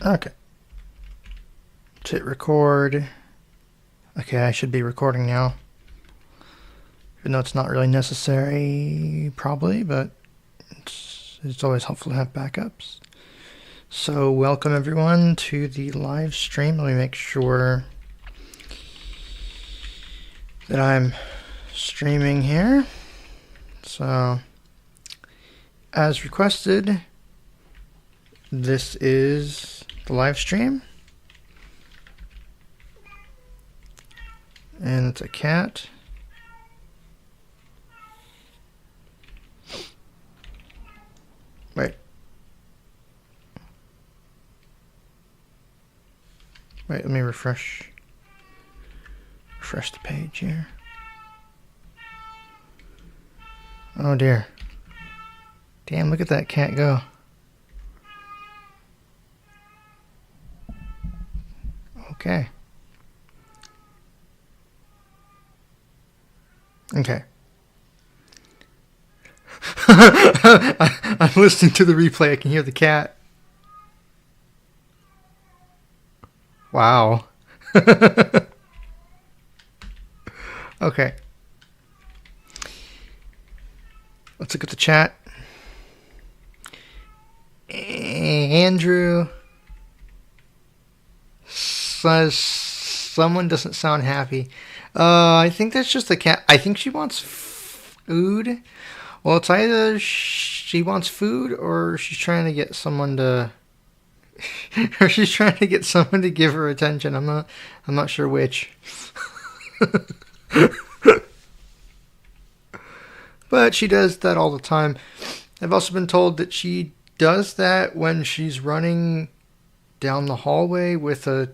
Okay. Let's hit record. Okay, I should be recording now. Even though it's not really necessary, probably, but it's always helpful to have backups. So, welcome everyone to the live stream. Let me make sure that I'm streaming here. So, as requested, this is the live stream. And it's a cat. Wait, let me refresh the page here. Oh dear. Damn, look at that cat go. Okay. Okay. I'm listening to the replay. I can hear the cat. Wow. Okay. Let's look at the chat. Andrew says someone doesn't sound happy. I think that's just the cat. I think she wants food. Well, it's either she wants food or she's trying to get someone to or she's trying to get someone to give her attention. I'm not sure which. But she does that all the time. I've also been told that she does that when she's running down the hallway with a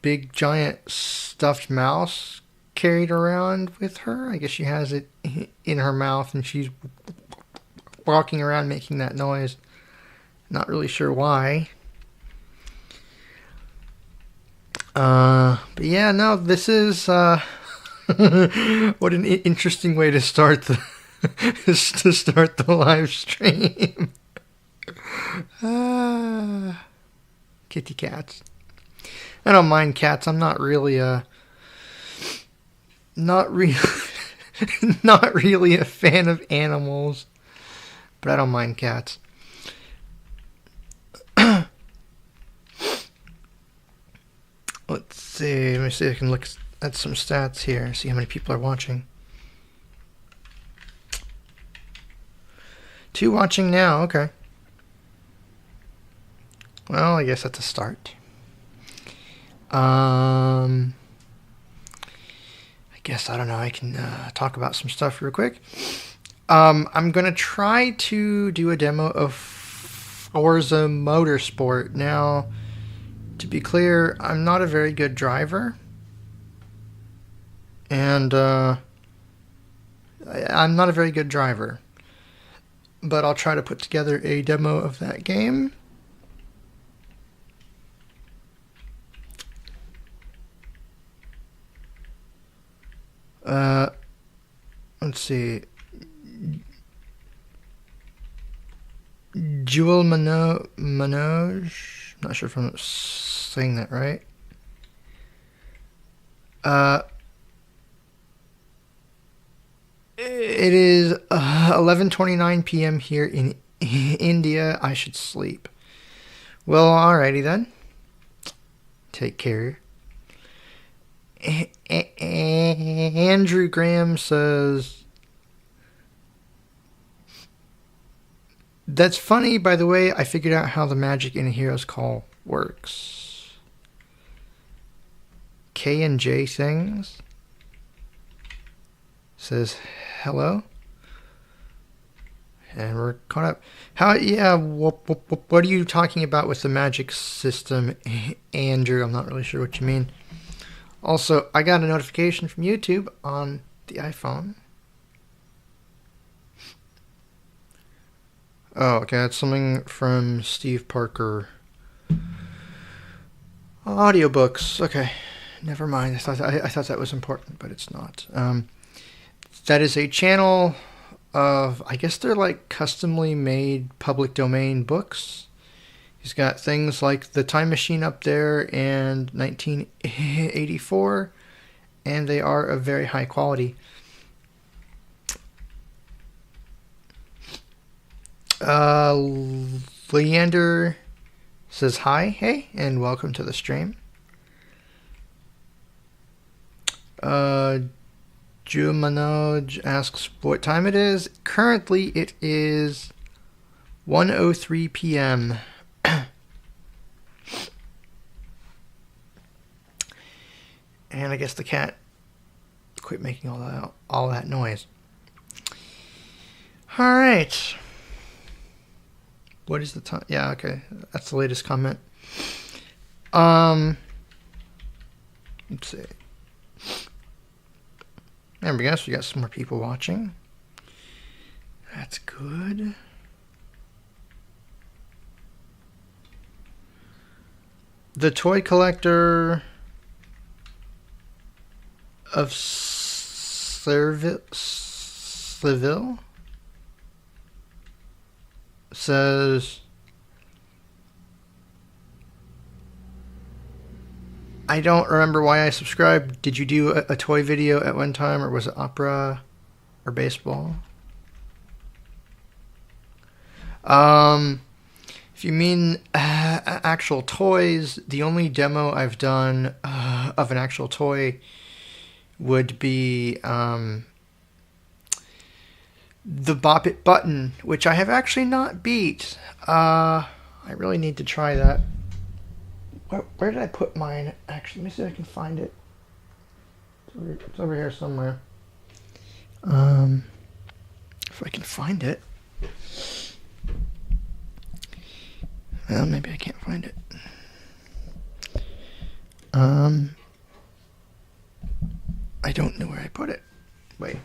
big giant stuffed mouse carried around with her. I guess she has it in her mouth and she's walking around making that noise. Not really sure why. But yeah, no, this is what an interesting way to start the live stream. Kitty cats. I don't mind cats. I'm not really not really a fan of animals, but I don't mind cats. Let's see. Let me see if I can look at some stats here. See how many people are watching. 2 watching now. Okay. Well, I guess that's a start. I guess, I don't know, I can talk about some stuff real quick. I'm going to try to do a demo of Forza Motorsport. Now, to be clear, I'm not a very good driver. And I'm not a very good driver. But I'll try to put together a demo of that game. Let's see. Jewel Manoj. Not sure if I'm saying that right. It is 11:29 p.m. here in India. I should sleep. Well, alrighty then. Take care. Andrew Graham says, that's funny, by the way. I figured out how the magic in a hero's call works. K and J things says hello, and we're caught up. How? Yeah. What are you talking about with the magic system, Andrew? I'm not really sure what you mean. Also, I got a notification from YouTube on the iPhone. Oh, okay, that's something from Steve Parker. Audiobooks. Okay, never mind. I thought that was important, but it's not. That is a channel of, I guess they're like customly made public domain books. He's got things like the Time Machine up there and 1984, and they are of very high quality. Leander says hi, hey, and welcome to the stream. Drew Manoj asks what time it is. Currently, it is 1:03 p.m. And I guess the cat quit making all that noise. All right. What is the time? Yeah, okay. That's the latest comment. Let's see. There we go. So we got some more people watching. That's good. The toy collector of Sliville says, I don't remember why I subscribed. Did you do a toy video at one time, or was it opera or baseball? If you mean actual toys, the only demo I've done of an actual toy would be the Bop It button, which I have actually not beat. I really need to try that. Where did I put mine? Actually, let me see if I can find it. It's over here somewhere. If I can find it. Well, maybe I can't find it. I don't know where I put it. Wait.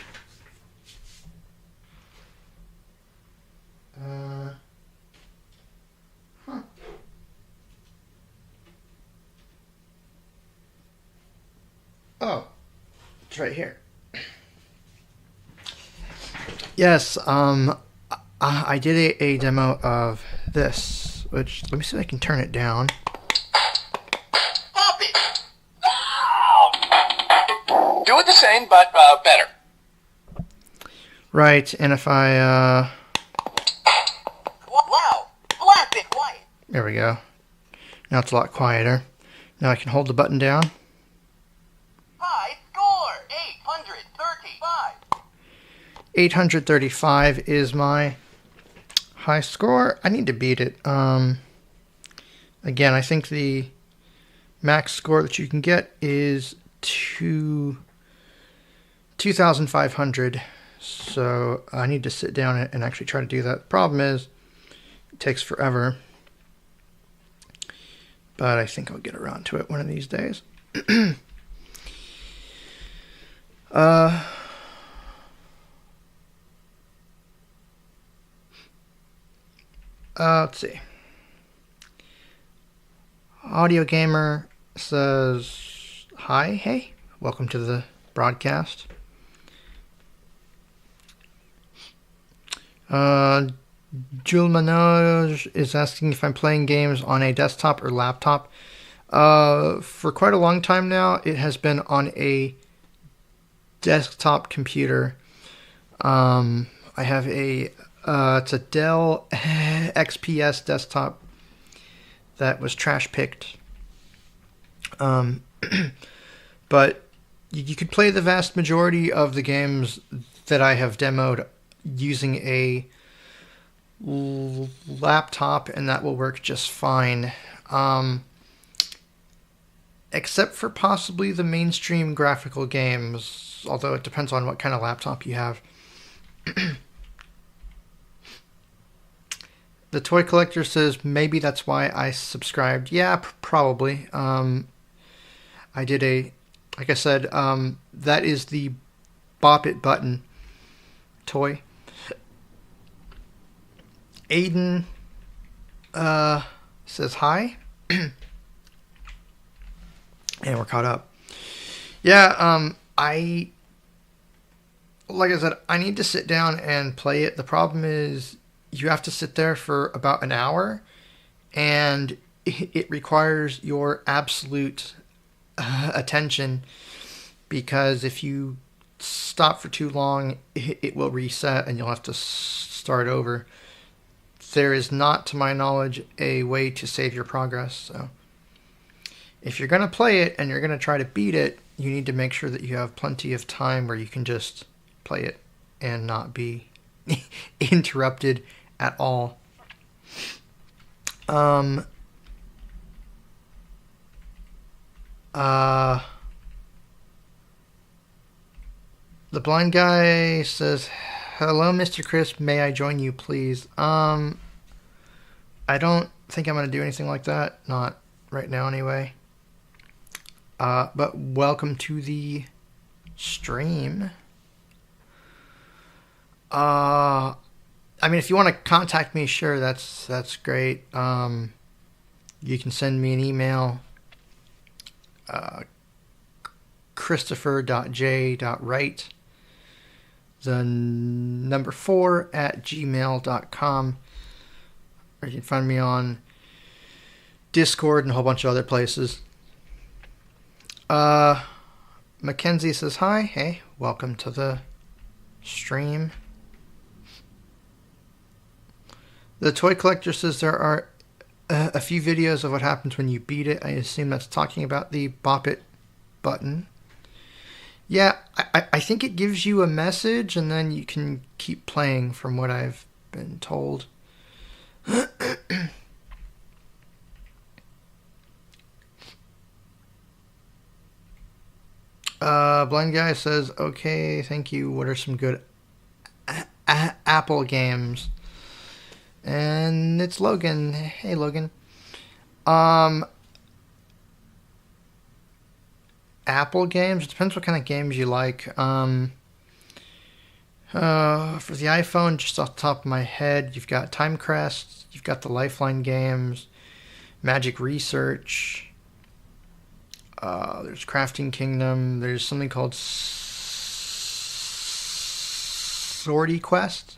Huh. Oh, it's right here. Yes, I did a demo of this, which, let me see if I can turn it down. Pop it! No! Do it the same, but better. Right, and if I, Wow! Blast it quiet! there we go. Now it's a lot quieter. Now I can hold the button down. High score! 835! 835 is my high score. I need to beat it. Again, I think the max score that you can get is 2,500. So I need to sit down and actually try to do that. The problem is it takes forever. But I think I'll get around to it one of these days. Let's see. Audio Gamer says, hi, hey, welcome to the broadcast. Jules Manoj is asking if I'm playing games on a desktop or laptop. For quite a long time now, it has been on a desktop computer. I have it's a Dell XPS desktop that was trash picked. But you could play the vast majority of the games that I have demoed using a laptop, and that will work just fine. Except for possibly the mainstream graphical games, although it depends on what kind of laptop you have. The toy collector says maybe that's why I subscribed. Yeah, probably. I did like I said, that is the Bop It button toy. Aiden says hi. And we're caught up. Yeah, like I said, I need to sit down and play it. The problem is you have to sit there for about an hour, and it requires your absolute attention, because if you stop for too long, it will reset and you'll have to start over. There is not, to my knowledge, a way to save your progress. So if you're going to play it and you're going to try to beat it, you need to make sure that you have plenty of time where you can just play it and not be interrupted at all. The blind guy says, "Hello, Mr. Chris. May I join you, please?" I don't think I'm going to do anything like that. Not right now, anyway. But welcome to the stream. I mean, if you want to contact me, sure, that's great. You can send me an email. Christopher.j.wright, the number 4 at gmail.com. Or you can find me on Discord and a whole bunch of other places. Mackenzie says hi. Hey, welcome to the stream. The Toy Collector says there are a few videos of what happens when you beat it. I assume that's talking about the Bop It button. Yeah, I think it gives you a message and then you can keep playing, from what I've been told. Blind guy says, okay, thank you. What are some good Apple games? And it's Logan. Hey, Logan. Apple games? It depends what kind of games you like. For the iPhone, just off the top of my head, you've got Time Crest, you've got the Lifeline games, Magic Research, there's Crafting Kingdom, there's something called Sortie Quest.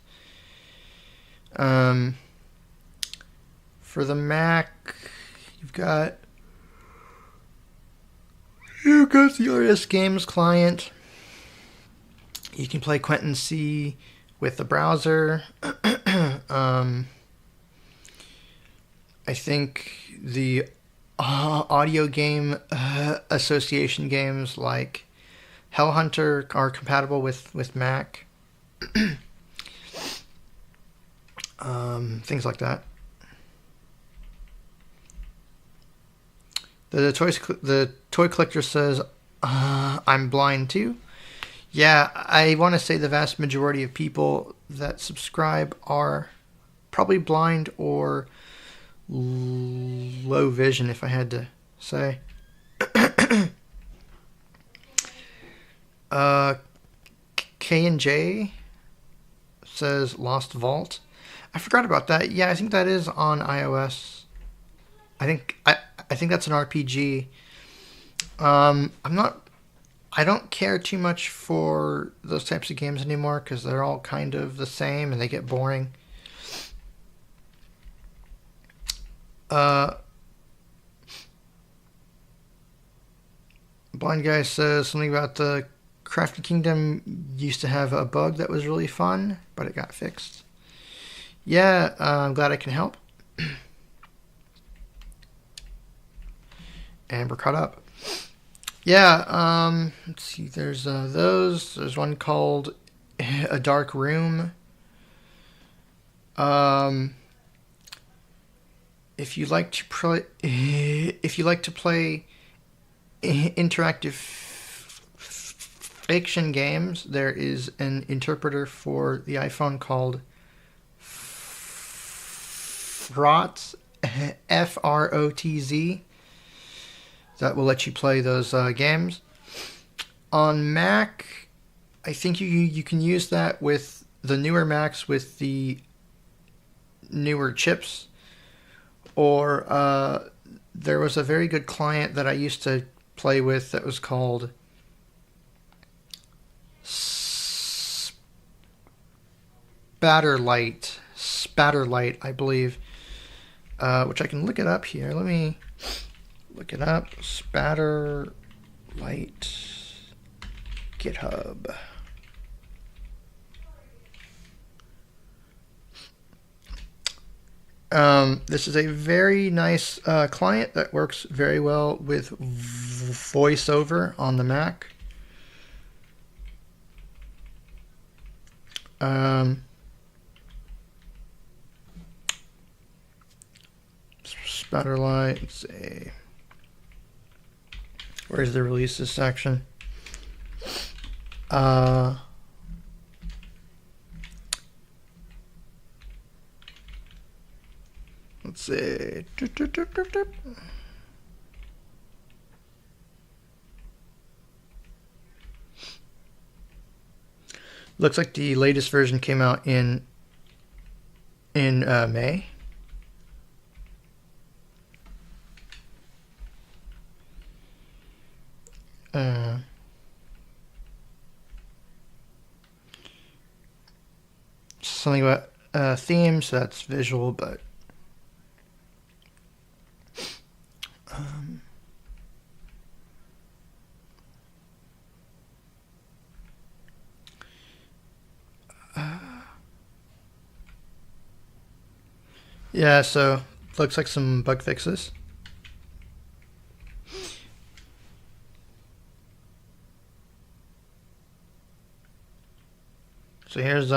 For the Mac, you've got the RS Games client. You can play Quentin C with the browser. I think the audio game association games like Hellhunter are compatible with Mac. Things like that. The Toy Collector says, I'm blind too. Yeah, I want to say the vast majority of people that subscribe are probably blind or low vision, if I had to say. K&J says Lost Vault. I forgot about that. Yeah, I think that is on iOS. I think that's an RPG. I don't care too much for those types of games anymore because they're all kind of the same and they get boring. Blind guy says something about the Crafting Kingdom used to have a bug that was really fun, but it got fixed. Yeah, I'm glad I can help. And we're caught up. Yeah, let's see, there's those. There's one called A Dark Room. If you like to play interactive fiction games, there is an interpreter for the iPhone called Frotz, Frotz, that will let you play those games. On Mac, I think you can use that with the newer Macs with the newer chips. Or there was a very good client that I used to play with that was called Spatterlight, I believe. which I can look it up here. Let me look it up. Spatter Light GitHub. This is a very nice client that works very well with VoiceOver on the Mac. Spatterlight, let's see. Where's the releases section? Let's see. Looks like the latest version came out in May. Something about themes, that's visual, but yeah, so looks like some bug fixes. So here's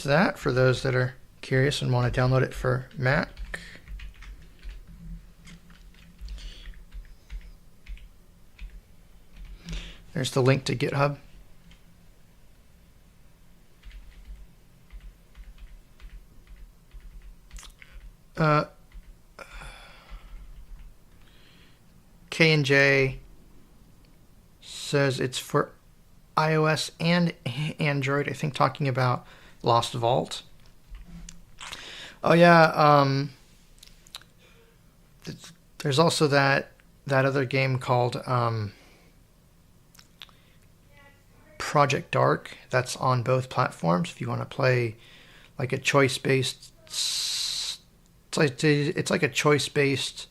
that for those that are curious and want to download it for Mac. There's the link to GitHub. K&J says it's for iOS and Android, I think talking about Lost Vault. Oh yeah, there's also that other game called Project Dark that's on both platforms. If you want to play like a choice-based, it's like a choice-based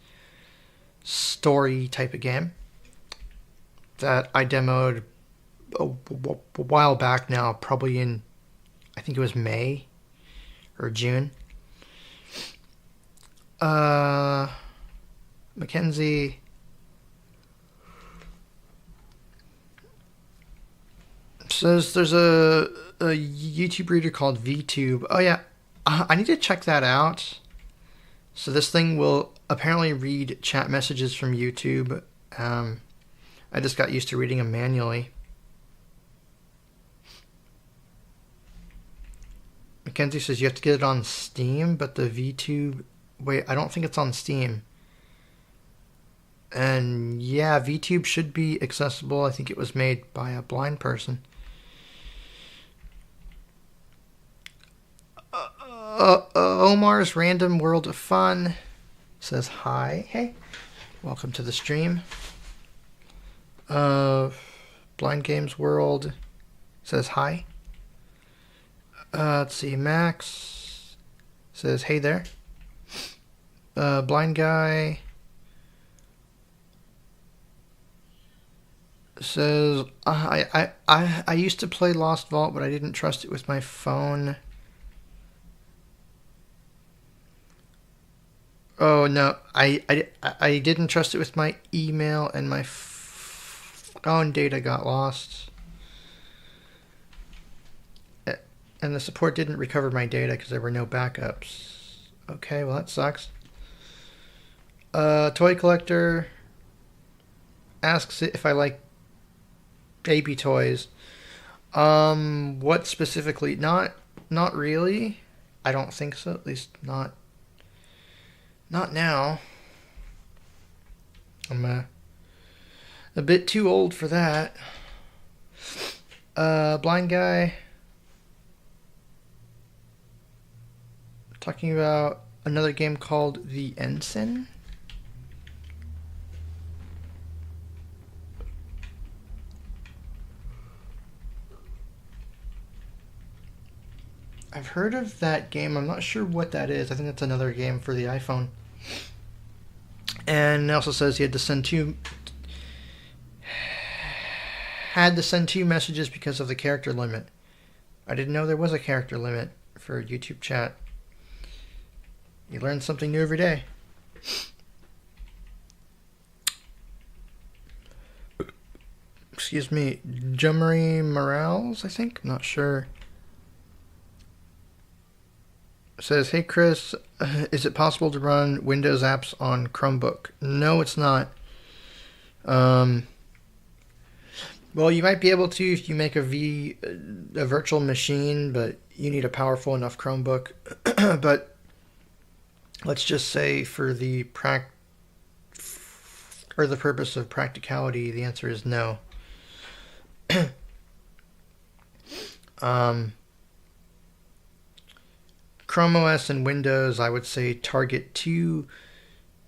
story type of game that I demoed a while back now, probably in, I think it was May or June. Mackenzie says there's a YouTube reader called VeTube. Oh yeah, I need to check that out. So this thing will apparently read chat messages from YouTube. I just got used to reading them manually. Mackenzie says you have to get it on Steam, but the VeTube... Wait, I don't think it's on Steam. And yeah, VeTube should be accessible. I think it was made by a blind person. Omar's Random World of Fun says hi. Hey, welcome to the stream. Blind Games World says hi. Let's see, Max says hey there. Blind Guy says I used to play Lost Vault, but I didn't trust it with my phone. Oh no, I didn't trust it with my email, and my phone data got lost. And the support didn't recover my data because there were no backups. Okay, well that sucks. Toy Collector asks if I like baby toys. What specifically? Not really. I don't think so. At least not now. I'm a bit too old for that. Blind Guy talking about another game called The Ensign. I've heard of that game. I'm not sure what that is. I think that's another game for the iPhone. And it also says he had to send two messages because of the character limit. I didn't know there was a character limit for YouTube chat. You learn something new every day. Excuse me, Jummery Morales, I think? I'm not sure. It says, hey Chris, is it possible to run Windows apps on Chromebook? No, it's not. Well, you might be able to if you make a virtual machine, but you need a powerful enough Chromebook. But let's just say for the purpose of practicality, the answer is no. Chrome OS and Windows, I would say, target two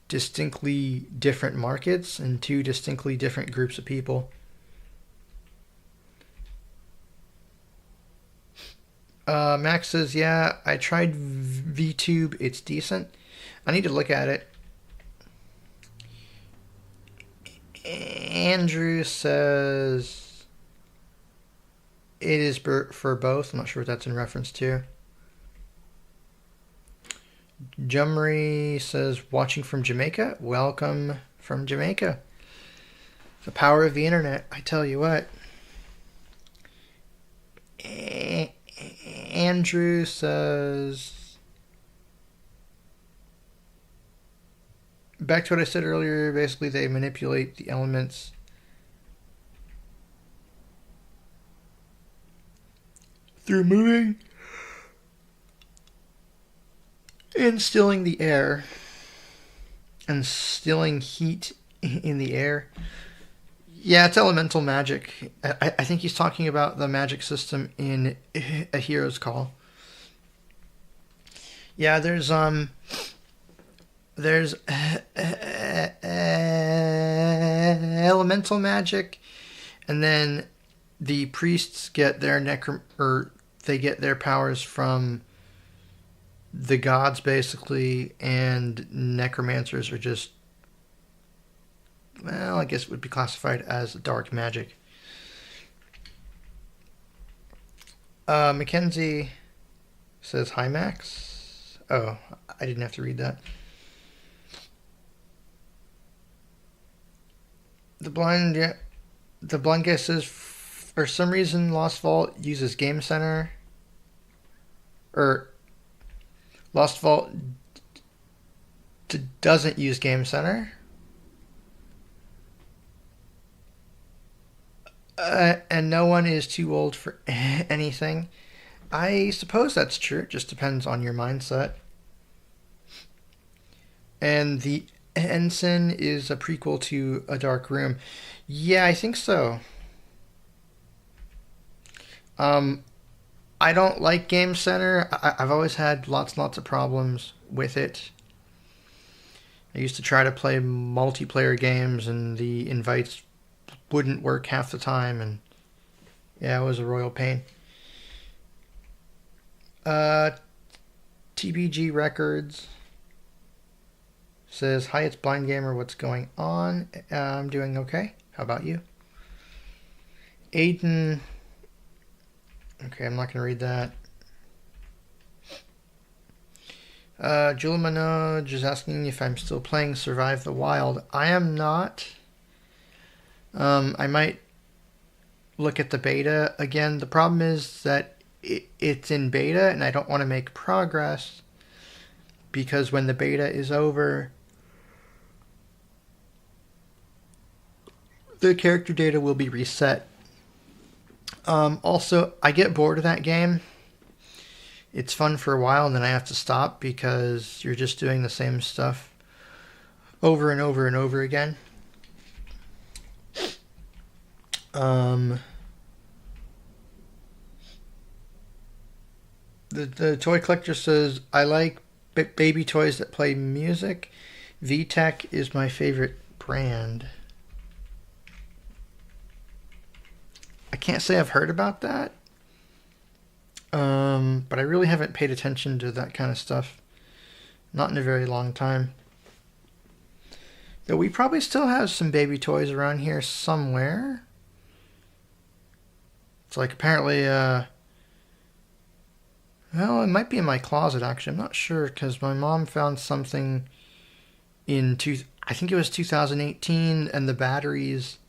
distinctly different markets and two distinctly different groups of people. Max says, yeah, I tried VeTube. It's decent. I need to look at it. Andrew says it is for both. I'm not sure what that's in reference to. Jumry says, watching from Jamaica. Welcome from Jamaica. The power of the internet, I tell you what. Andrew says, back to what I said earlier, basically they manipulate the elements through moving and stilling the air and stilling heat in the air. Yeah, it's elemental magic. I think he's talking about the magic system in A Hero's Call. Yeah, there's elemental magic, and then the priests get their they get their powers from the gods, basically, and necromancers are just, well, I guess it would be classified as dark magic. Mackenzie says, hi, Max. Oh, I didn't have to read that. The blind guy says, for some reason, Lost Vault uses Game Center. Or Lost Vault doesn't use Game Center. And no one is too old for anything. I suppose that's true. It just depends on your mindset. And the Ensign is a prequel to A Dark Room. Yeah, I think so. I don't like Game Center. I've always had lots and lots of problems with it. I used to try to play multiplayer games and the invites wouldn't work half the time, and yeah, it was a royal pain. TBG Records says, hi, it's Blind Gamer, what's going on? I'm doing okay. How about you? Aiden, okay, I'm not going to read that. Julie Manoj is asking if I'm still playing Survive the Wild. I am not. I might look at the beta again. The problem is that it's in beta and I don't want to make progress because when the beta is over, the character data will be reset. Also, I get bored of that game. It's fun for a while and then I have to stop because you're just doing the same stuff over and over and over again. The toy collector says, I like baby toys that play music. VTech is my favorite brand. I can't say I've heard about that. But I really haven't paid attention to that kind of stuff. Not in a very long time. Though we probably still have some baby toys around here somewhere. It's like apparently, well, it might be in my closet actually. I'm not sure because my mom found something I think it was 2018, and the batteries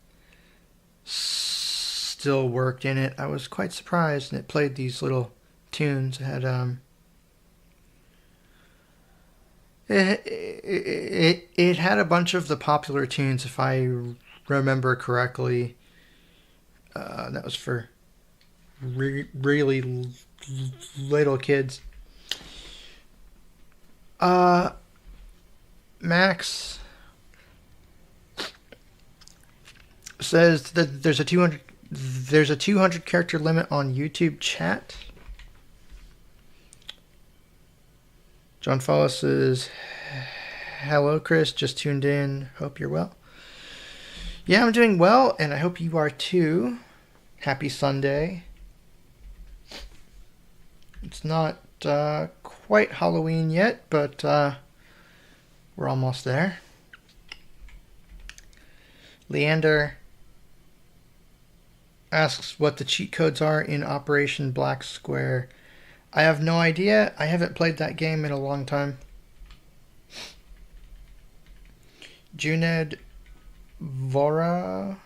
still worked in it. I was quite surprised, and it played these little tunes. It had it had a bunch of the popular tunes, if I remember correctly. That was for really little kids. Max says that there's a 200 character limit on YouTube chat. John Follis says, hello Chris, just tuned in, hope you're well. Yeah, I'm doing well, and I hope you are too. Happy Sunday. It's not quite Halloween yet, but we're almost there. Leander asks what the cheat codes are in Operation Black Square. I have no idea. I haven't played that game in a long time. Juned Vara?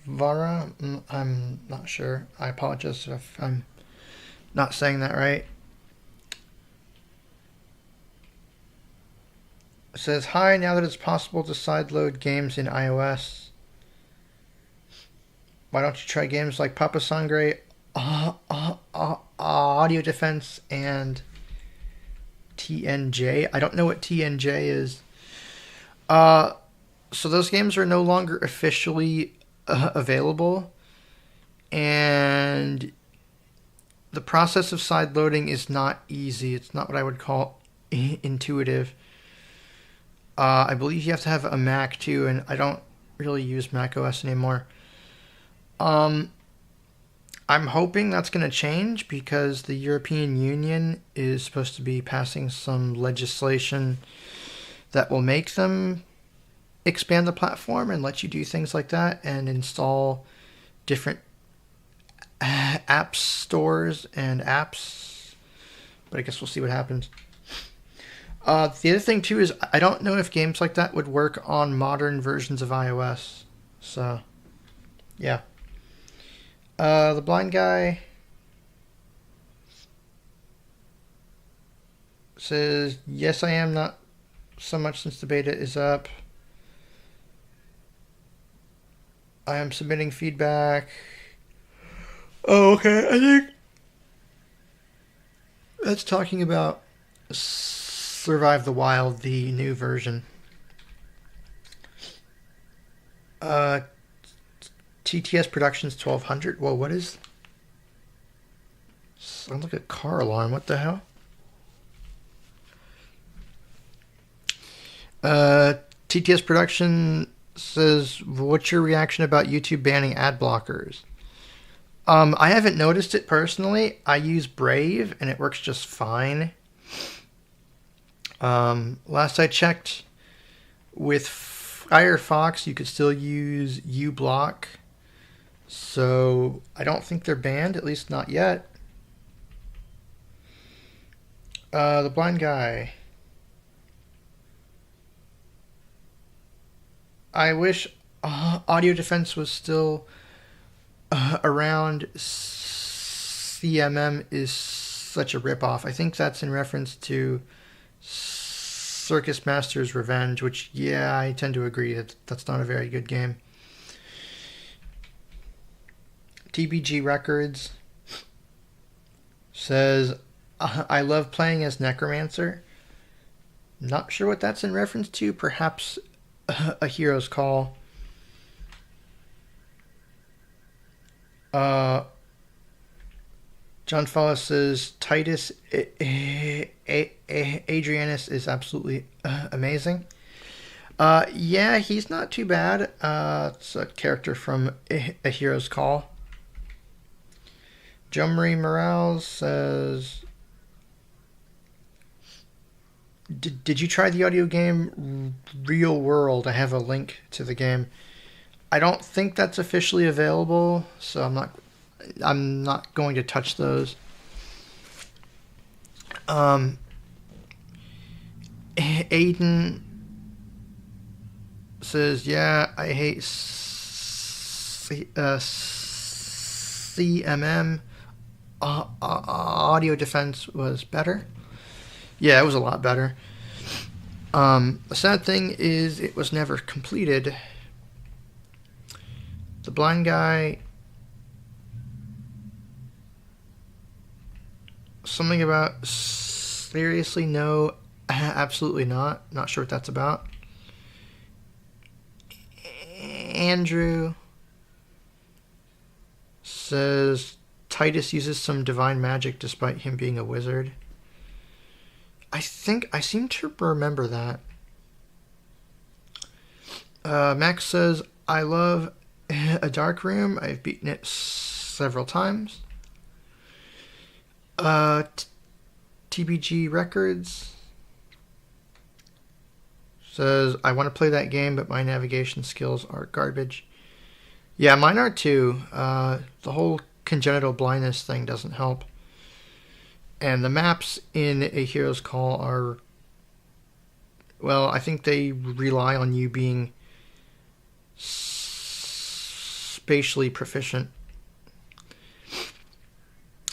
I'm not sure. I apologize if I'm not saying that right. It says, hi, now that it's possible to sideload games in iOS, why don't you try games like Papa Sangre, Audio Defense, and TNJ? I don't know what TNJ is. So those games are no longer officially available, and the process of sideloading is not easy. It's not what I would call intuitive. I believe you have to have a Mac too, and I don't really use Mac OS anymore. I'm hoping that's going to change because the European Union is supposed to be passing some legislation that will make them expand the platform and let you do things like that and install different app stores and apps. But I guess we'll see what happens. The other thing too is I don't know if games like that would work on modern versions of iOS. So, yeah. The blind guy says, yes, I am, not so much since the beta is up. I am submitting feedback. Oh, okay. I think that's talking about Survive the Wild, the new version. TTS Productions 1200. Whoa, what is? Sounds like a car alarm. What the hell? TTS Production says, what's your reaction about YouTube banning ad blockers? I haven't noticed it personally. I use Brave and it works just fine. Last I checked, with Firefox, you could still use uBlock. So I don't think they're banned, at least not yet. The blind guy. I wish Audio Defense was still around. CMM is such a ripoff. I think that's in reference to Circus Master's Revenge, which, yeah, I tend to agree that that's not a very good game. TBG Records says, I love playing as Necromancer. Not sure what that's in reference to. Perhaps A Hero's Call. John Follis says, Titus Adrianus is absolutely amazing. Yeah, he's not too bad. It's a character from A Hero's Call. Joe Marie Morales says, did you try the audio game Real World? I have a link to the game. I don't think that's officially available, so I'm not going to touch those. Aiden says, yeah, I hate CMM. Audio defense was better. Yeah, it was a lot better. The sad thing is it was never completed. The blind guy, something about seriously no, absolutely not. Not sure what that's about. Andrew says Titus uses some divine magic despite him being a wizard. I seem to remember that. Max says, I love A Dark Room. I've beaten it several times. TBG Records says, I want to play that game, but my navigation skills are garbage. Yeah, mine are too. The whole congenital blindness thing doesn't help. And the maps in A Hero's Call are, well, I think they rely on you being spatially proficient.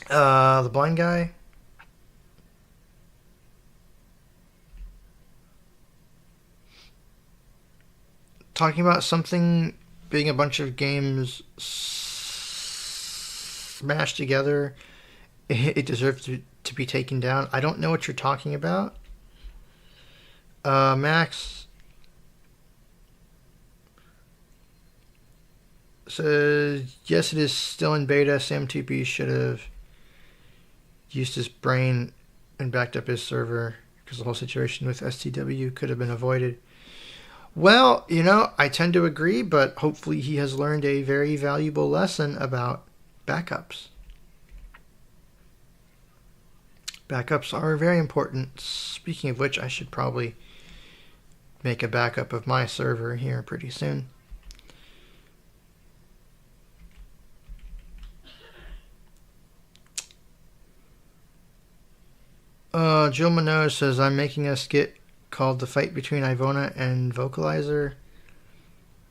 The blind guy. Talking about something being a bunch of games smashed together. It deserves to be taken down. I don't know what you're talking about. Max says, yes, it is still in beta. Sam2P should have used his brain and backed up his server because the whole situation with STW could have been avoided. Well, I tend to agree, but hopefully he has learned a very valuable lesson about backups. Backups are very important. Speaking of which, I should probably make a backup of my server here pretty soon. Jill Minogue says, I'm making a skit called The Fight Between Ivona and Vocalizer.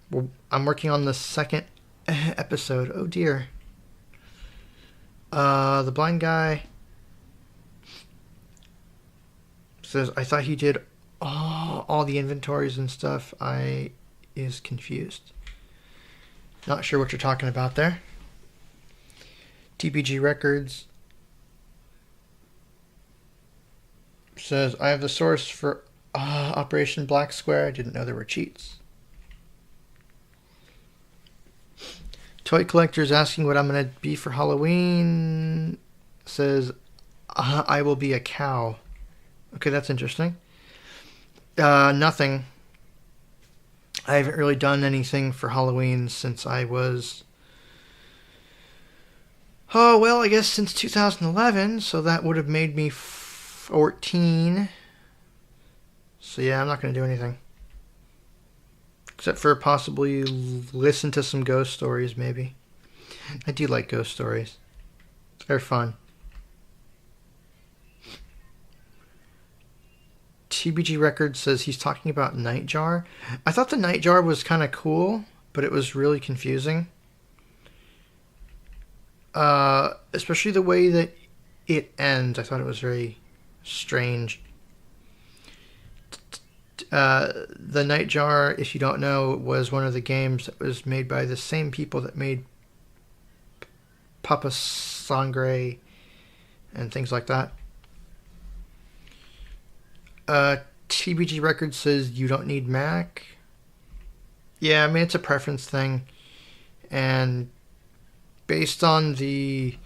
Well, I'm working on the second episode. Oh dear. The blind guy says, I thought he did all the inventories and stuff. I is confused. Not sure what you're talking about there. TPG Records says, I have the source for Operation Black Square. I didn't know there were cheats. Toy Collector's asking what I'm going to be for Halloween. Says, I will be a cow. Okay, that's interesting. Nothing. I haven't really done anything for Halloween since I was... Oh, well, I guess since 2011, so that would have made me 14. So yeah, I'm not going to do anything. Except for possibly listen to some ghost stories, maybe. I do like ghost stories. They're fun. TBG Records says he's talking about Nightjar. I thought the Nightjar was kind of cool, but it was really confusing. Especially the way that it ends. I thought it was very strange. The Nightjar, if you don't know, was one of the games that was made by the same people that made Papa Sangre and things like that. TBG Records says you don't need Mac. Yeah, I mean, it's a preference thing. And based on the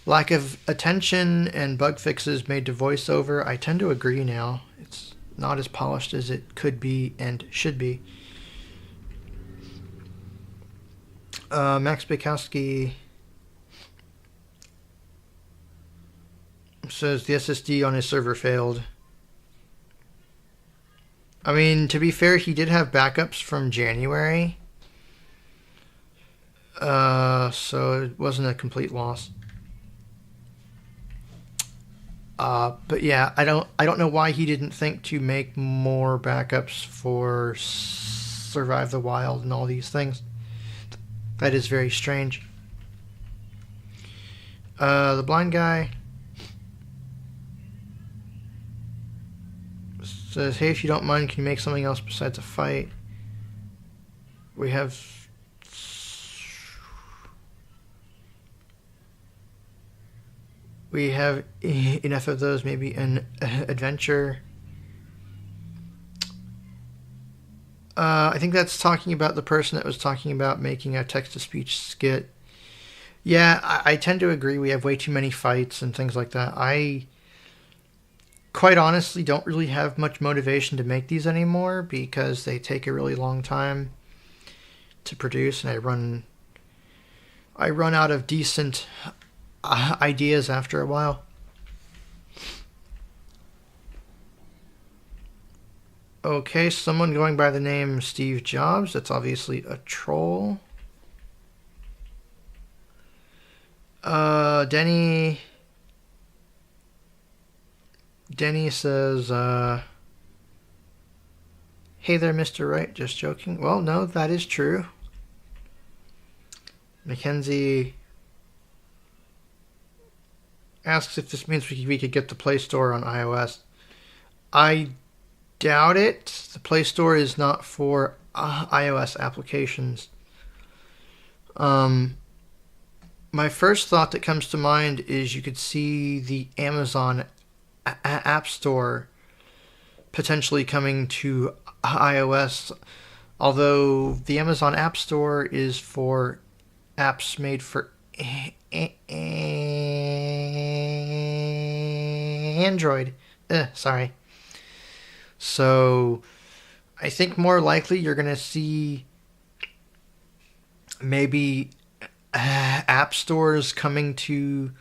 lack of attention and bug fixes made to VoiceOver, I tend to agree now. It's not as polished as it could be and should be. Max Bukowski says the SSD on his server failed. I mean, to be fair, he did have backups from January. So it wasn't a complete loss. But yeah, I don't know why he didn't think to make more backups for Survive the Wild and all these things. That is very strange. The blind guy says, hey, if you don't mind, can you make something else besides a fight? We have enough of those, maybe an adventure. I think that's talking about the person that was talking about making a text-to-speech skit. Yeah, I tend to agree. We have way too many fights and things like that. I, quite honestly, don't really have much motivation to make these anymore because they take a really long time to produce, and I run out of decent ideas after a while. Okay, someone going by the name Steve Jobs. That's obviously a troll. Denny says, hey there, Mr. Wright, just joking. Well, no, that is true. Mackenzie asks if this means we could get the Play Store on iOS. I doubt it. The Play Store is not for iOS applications. My first thought that comes to mind is you could see the Amazon App Store potentially coming to iOS, although the Amazon App Store is for apps made for Android. Sorry. So I think more likely you're going to see maybe app stores coming to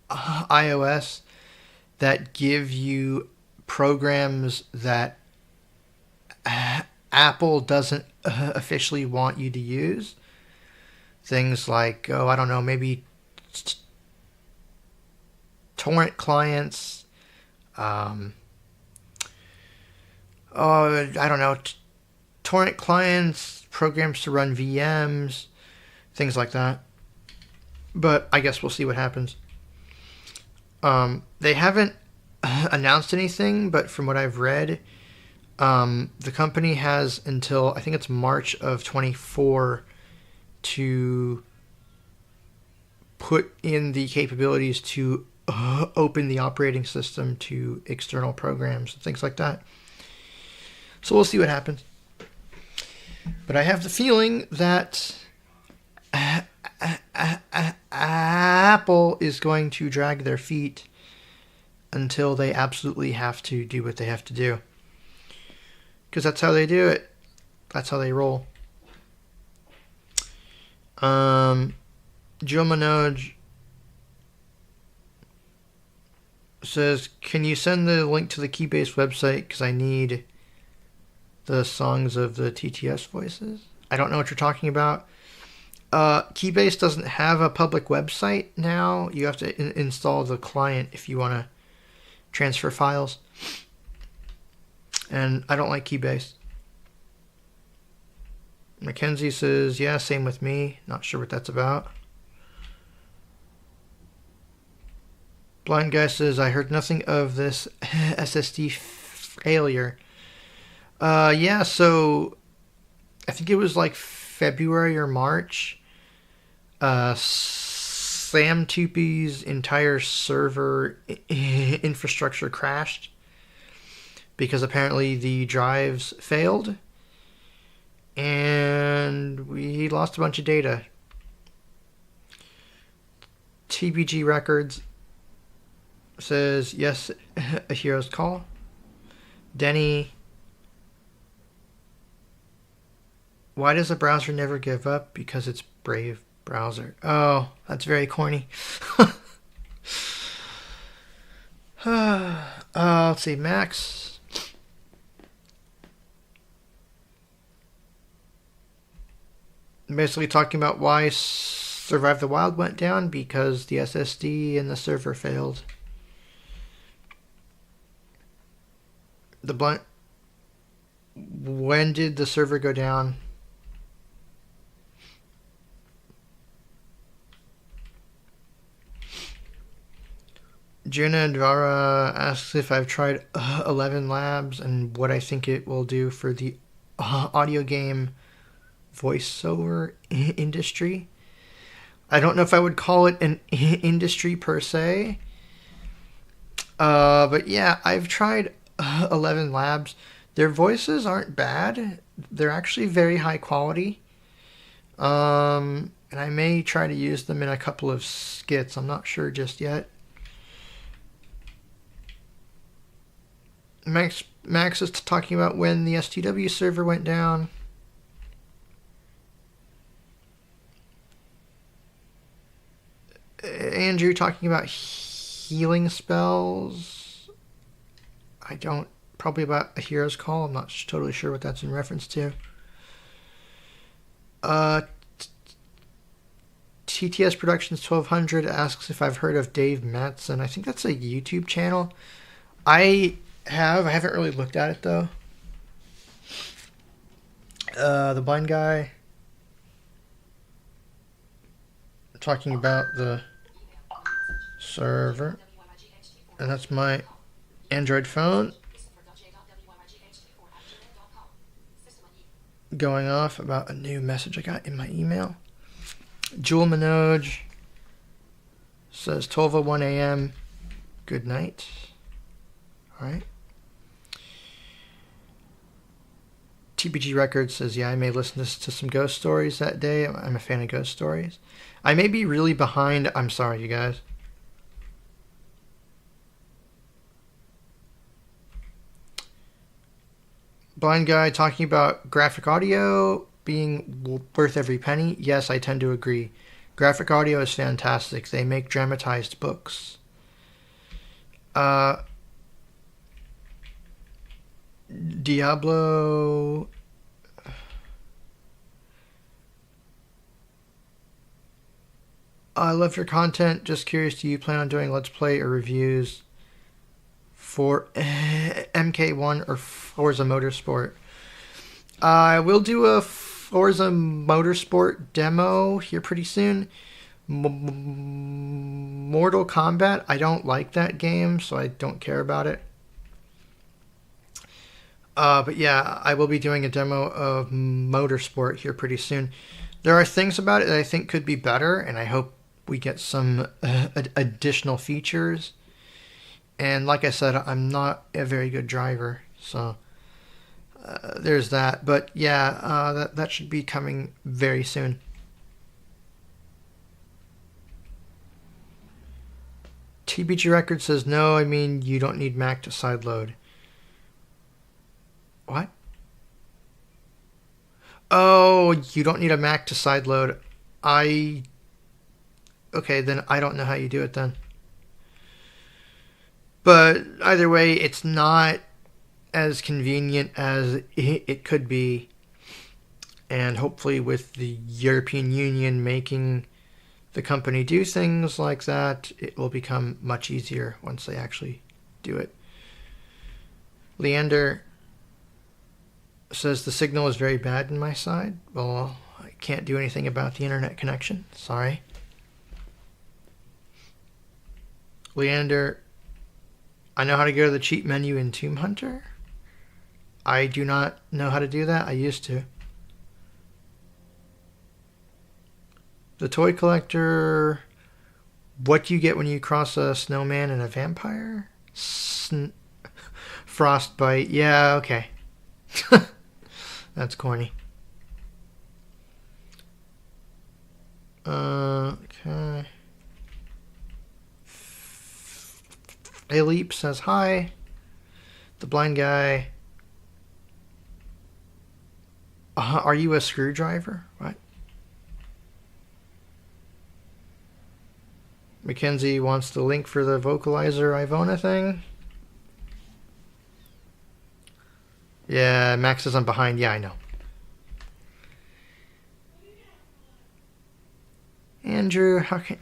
iOS that give you programs that Apple doesn't officially want you to use. Things like, I don't know, maybe torrent clients, I don't know, torrent clients, programs to run VMs, things like that. But I guess we'll see what happens. They haven't announced anything, but from what I've read, the company has until, I think it's March of 24 to put in the capabilities to open the operating system to external programs and things like that. So we'll see what happens. But I have the feeling that Apple is going to drag their feet until they absolutely have to do what they have to do. Because that's how they do it. That's how they roll. Joe Manoj says, can you send the link to the Keybase website? Because I need the songs of the TTS voices. I don't know what you're talking about. Keybase doesn't have a public website now. You have to install the client if you want to transfer files. And I don't like Keybase. Mackenzie says, yeah, same with me. Not sure what that's about. Blind guy says, I heard nothing of this SSD failure. Yeah, so I think it was like February or March. Sam Tupi's entire server infrastructure crashed because apparently the drives failed and we lost a bunch of data. TBG Records says, yes, a hero's call. Denny, why does a browser never give up? Because it's Brave browser. Oh, that's very corny. Let's see, Max. Basically talking about why Survive the Wild went down because the SSD and the server failed. When did the server go down? Juna Dvara asks if I've tried 11 Labs and what I think it will do for the audio game voiceover industry. I don't know if I would call it an industry per se. But yeah, I've tried 11 Labs. Their voices aren't bad. They're actually very high quality. And I may try to use them in a couple of skits. I'm not sure just yet. Max is talking about when the STW server went down. Andrew talking about healing spells. Probably about a hero's call. I'm not totally sure what that's in reference to. TTS Productions 1200 asks if I've heard of Dave Mattson. I think that's a YouTube channel. I haven't really looked at it though. The blind guy talking about the server, and that's my Android phone going off about a new message I got in my email. Jewel Manoj says 12:01 a.m. Good night. All right. TBG Records says, yeah, I may listen to some ghost stories that day. I'm a fan of ghost stories. I may be really behind. I'm sorry, you guys. Blind guy talking about graphic audio being worth every penny. Yes, I tend to agree. Graphic audio is fantastic. They make dramatized books. Diablo. I love your content. Just curious, do you plan on doing Let's Play or reviews for MK1 or Forza Motorsport? I will do a Forza Motorsport demo here pretty soon. Mortal Kombat, I don't like that game, so I don't care about it. But yeah, I will be doing a demo of Motorsport here pretty soon. There are things about it that I think could be better, and I hope we get some additional features. And like I said, I'm not a very good driver, so there's that. But yeah, that should be coming very soon. TBG Records says, no, I mean, you don't need Mac to sideload. What? Oh, you don't need a Mac to sideload. Okay, then I don't know how you do it then. But either way, it's not as convenient as it could be. And hopefully with the European Union making the company do things like that, it will become much easier once they actually do it. Leander says the signal is very bad in my side. Well, I can't do anything about the internet connection. Sorry. Leander, I know how to go to the cheat menu in Tomb Hunter. I do not know how to do that. I used to. The toy collector. What do you get when you cross a snowman and a vampire? Frostbite. Yeah, okay. That's corny. Okay. Leap says hi. The blind guy. Are you a screwdriver? What? Mackenzie wants the link for the vocalizer Ivona thing. Yeah, Max says I'm behind. Yeah, I know. Andrew, how can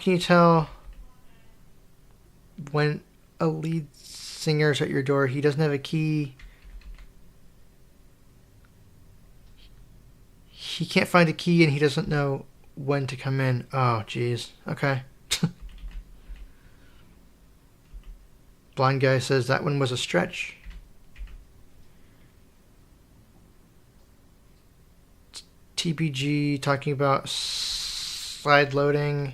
you tell when a lead singer's at your door? He doesn't have a key. He can't find a key and he doesn't know when to come in. Oh, jeez. Okay. Blind guy says that one was a stretch. TPG talking about side loading.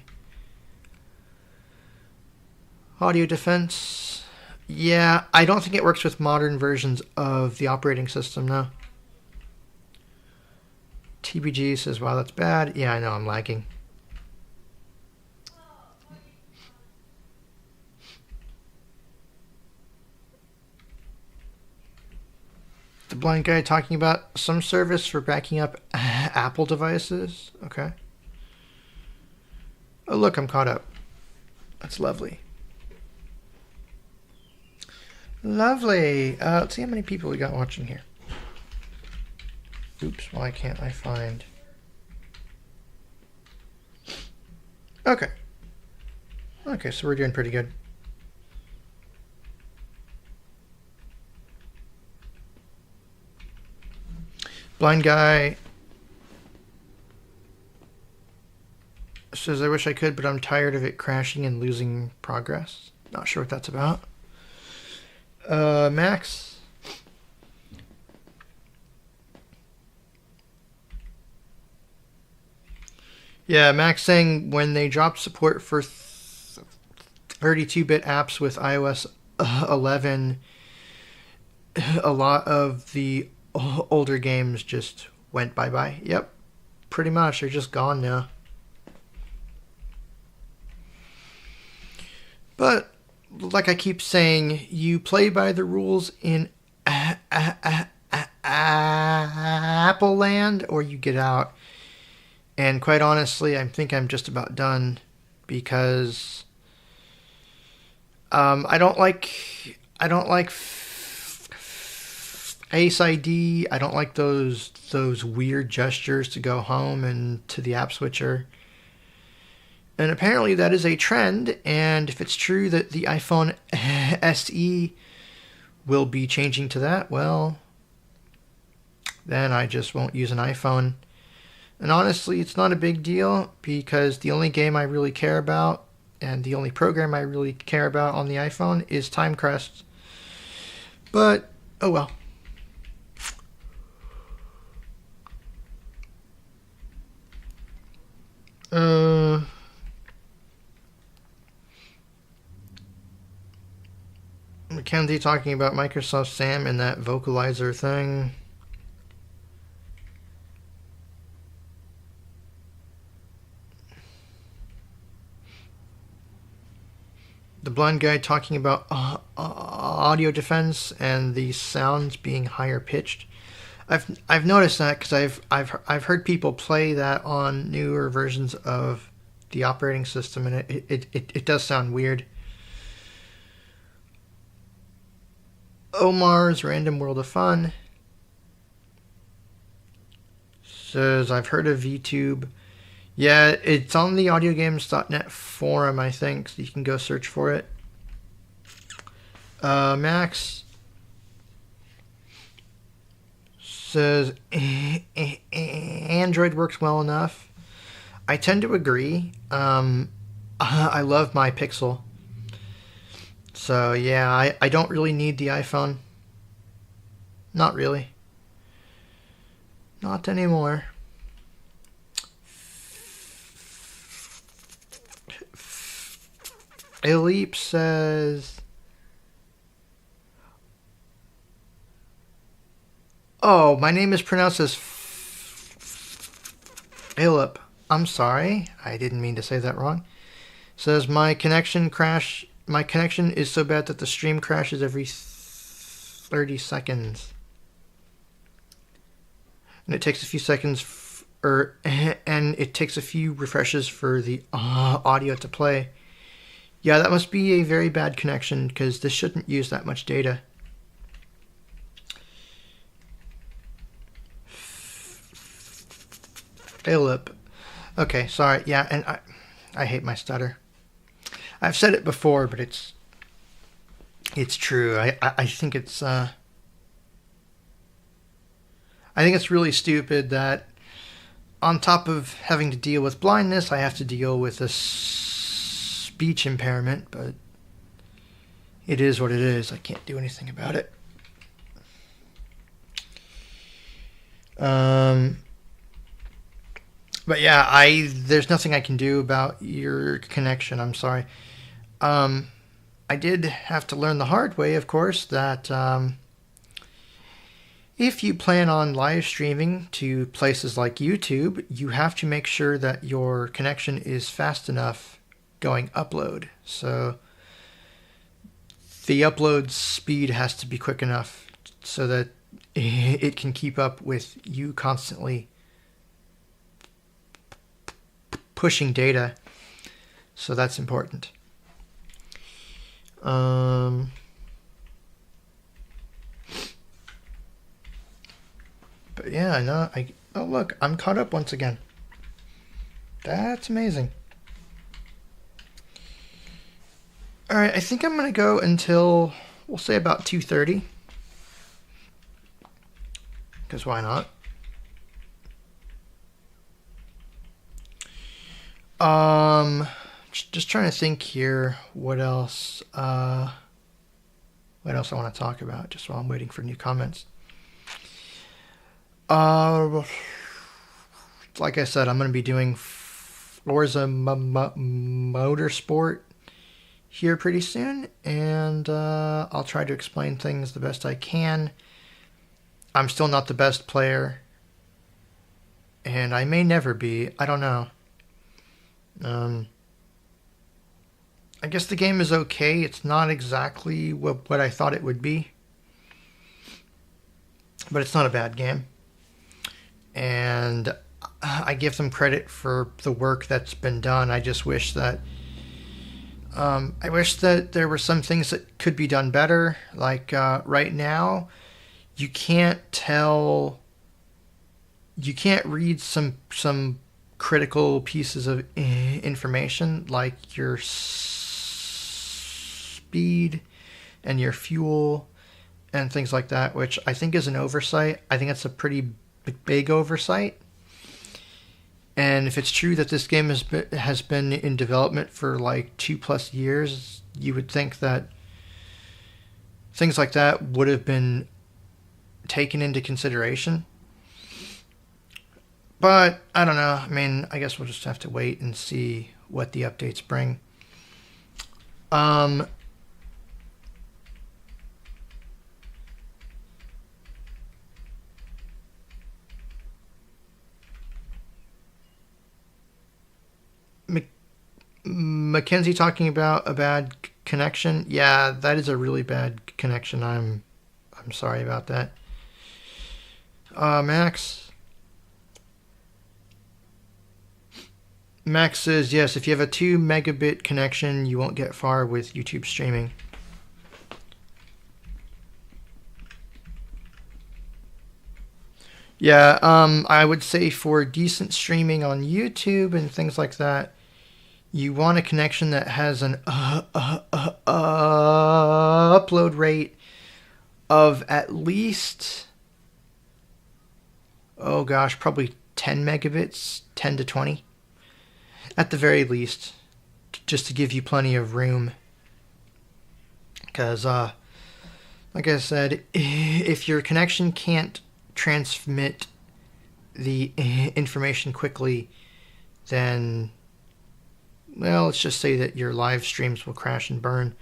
Audio defense. Yeah, I don't think it works with modern versions of the operating system, no. TPG says, wow, that's bad. Yeah, I know, I'm lagging. The blind guy talking about some service for backing up Apple devices. Okay. Oh, look, I'm caught up. That's lovely. Lovely. Let's see how many people we got watching here. Oops, why can't I find... Okay. Okay, so we're doing pretty good. Blind guy says, I wish I could, but I'm tired of it crashing and losing progress. Not sure what that's about. Max. Yeah, Max saying when they dropped support for 32-bit apps with iOS 11, a lot of the older games just went bye-bye. Yep, pretty much. They're just gone now. But, like I keep saying, you play by the rules in Apple land, or you get out. And quite honestly, I think I'm just about done because I don't like Face ID. I don't like those weird gestures to go home and to the app switcher. And apparently that is a trend, and if it's true that the iPhone SE will be changing to that, well, then I just won't use an iPhone. And honestly, it's not a big deal because the only game I really care about and the only program I really care about on the iPhone is Timecrest. But, oh well. Mackenzie talking about Microsoft Sam and that vocalizer thing. The blind guy talking about audio defense and the sounds being higher pitched. I've noticed that because I've heard people play that on newer versions of the operating system, and it does sound weird. Omar's Random World of Fun says, I've heard of VeTube. Yeah, it's on the audiogames.net forum, I think, so you can go search for it. Max says, Android works well enough. I tend to agree. I love my Pixel. So, yeah, I don't really need the iPhone. Not really. Not anymore. Philippe says, oh, my name is pronounced as Philip. I'm sorry. I didn't mean to say that wrong. Says, my connection is so bad that the stream crashes every 30 seconds. And it takes a few seconds and it takes a few refreshes for the audio to play. Yeah, that must be a very bad connection because this shouldn't use that much data. Philip. Okay, sorry. Yeah, and I hate my stutter. I've said it before, but it's true. I think it's really stupid that on top of having to deal with blindness, I have to deal with a speech impairment, but it is what it is. I can't do anything about it. But yeah, there's nothing I can do about your connection. I'm sorry. I did have to learn the hard way, of course, that if you plan on live streaming to places like YouTube, you have to make sure that your connection is fast enough going upload. So the upload speed has to be quick enough so that it can keep up with you constantly pushing data. So that's important. But yeah, I know. Oh look, I'm caught up once again. That's amazing. All right, I think I'm gonna go until we'll say about 2:30. Because why not? Just trying to think here. What else? What else I want to talk about? Just while I'm waiting for new comments. Like I said, I'm going to be doing Forza Motorsport here pretty soon, and I'll try to explain things the best I can. I'm still not the best player, and I may never be. I don't know. I guess the game is okay. It's not exactly what I thought it would be, but it's not a bad game. And I give them credit for the work that's been done. I just wish that there were some things that could be done better. Like right now, you can't read some critical pieces of information like your speed and your fuel and things like that, which I think is an oversight. I think that's a pretty big oversight. And if it's true that this game has been in development for like 2+ years, you would think that things like that would have been taken into consideration. But I don't know. I mean, I guess we'll just have to wait and see what the updates bring. Mackenzie talking about a bad connection. Yeah, that is a really bad connection. I'm sorry about that. Max says, yes, if you have a 2 megabit connection, you won't get far with YouTube streaming. Yeah, I would say for decent streaming on YouTube and things like that, you want a connection that has an upload rate of at least, oh gosh, probably 10 megabits, 10 to 20. At the very least, just to give you plenty of room. Because, like I said, if your connection can't transmit the information quickly, then, well, let's just say that your live streams will crash and burn.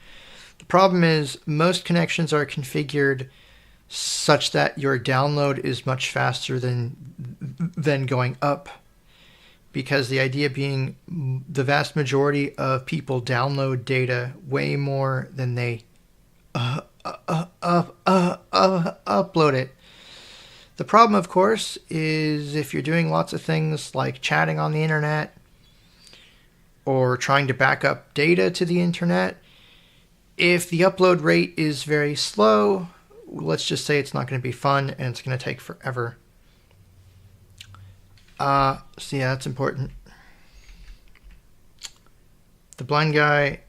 The problem is most connections are configured such that your download is much faster than going up. Because the idea being the vast majority of people download data way more than they upload it. The problem, of course, is if you're doing lots of things like chatting on the internet or trying to back up data to the internet, if the upload rate is very slow, let's just say it's not going to be fun and it's going to take forever. So yeah, that's important. The blind guy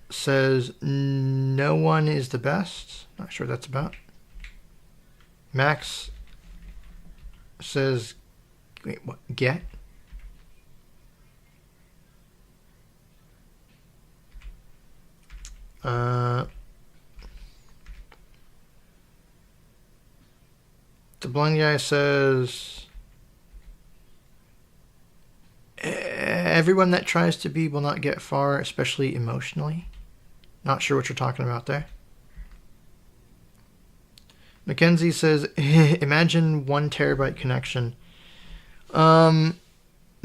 says no one is the best. Not sure what that's about. Max says, wait, what? Get? The blind guy says everyone that tries to be will not get far, especially emotionally. Not sure what you're talking about there. Mackenzie says, imagine 1 terabyte connection. The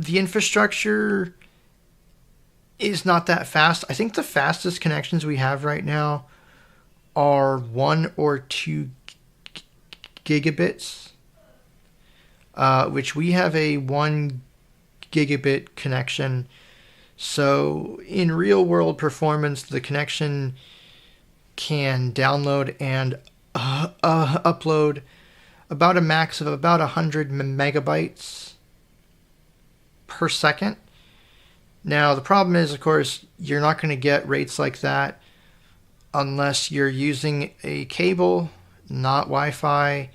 infrastructure is not that fast. I think the fastest connections we have right now are 1 or 2 gigabits, which we have a 1 gigabit connection. So in real world performance, the connection can download and upload about a max of about 100 megabytes per second. Now, the problem is, of course, you're not going to get rates like that unless you're using a cable, not Wi-Fi,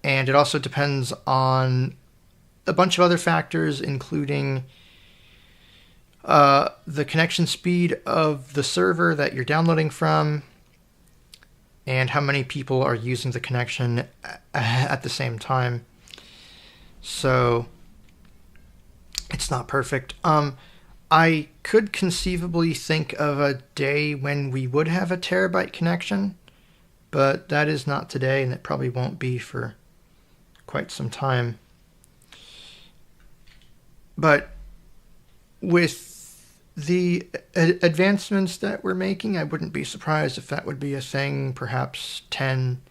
and it also depends on a bunch of other factors, including the connection speed of the server that you're downloading from, and how many people are using the connection at the same time. So it's not perfect. I could conceivably think of a day when we would have a terabyte connection, but that is not today, and it probably won't be for quite some time. But with the advancements that we're making, I wouldn't be surprised if that would be a thing perhaps 10,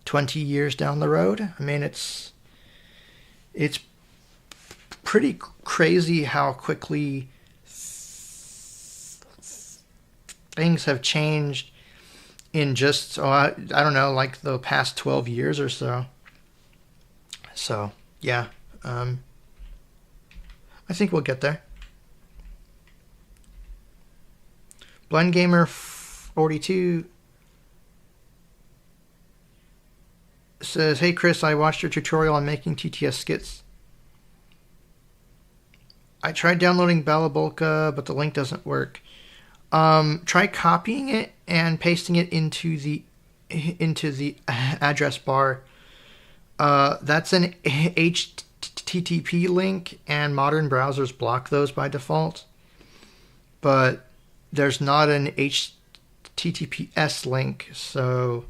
20 years down the road. I mean, it's pretty crazy how quickly things have changed in just, I don't know, like the past 12 years or so. So, yeah. I think we'll get there. Blind Gamer 42 says, hey Chris, I watched your tutorial on making TTS skits. I tried downloading Balabolka, but the link doesn't work. Try copying it and pasting it into the address bar. That's an HTTP link, and modern browsers block those by default. But there's not an HTTPS link, so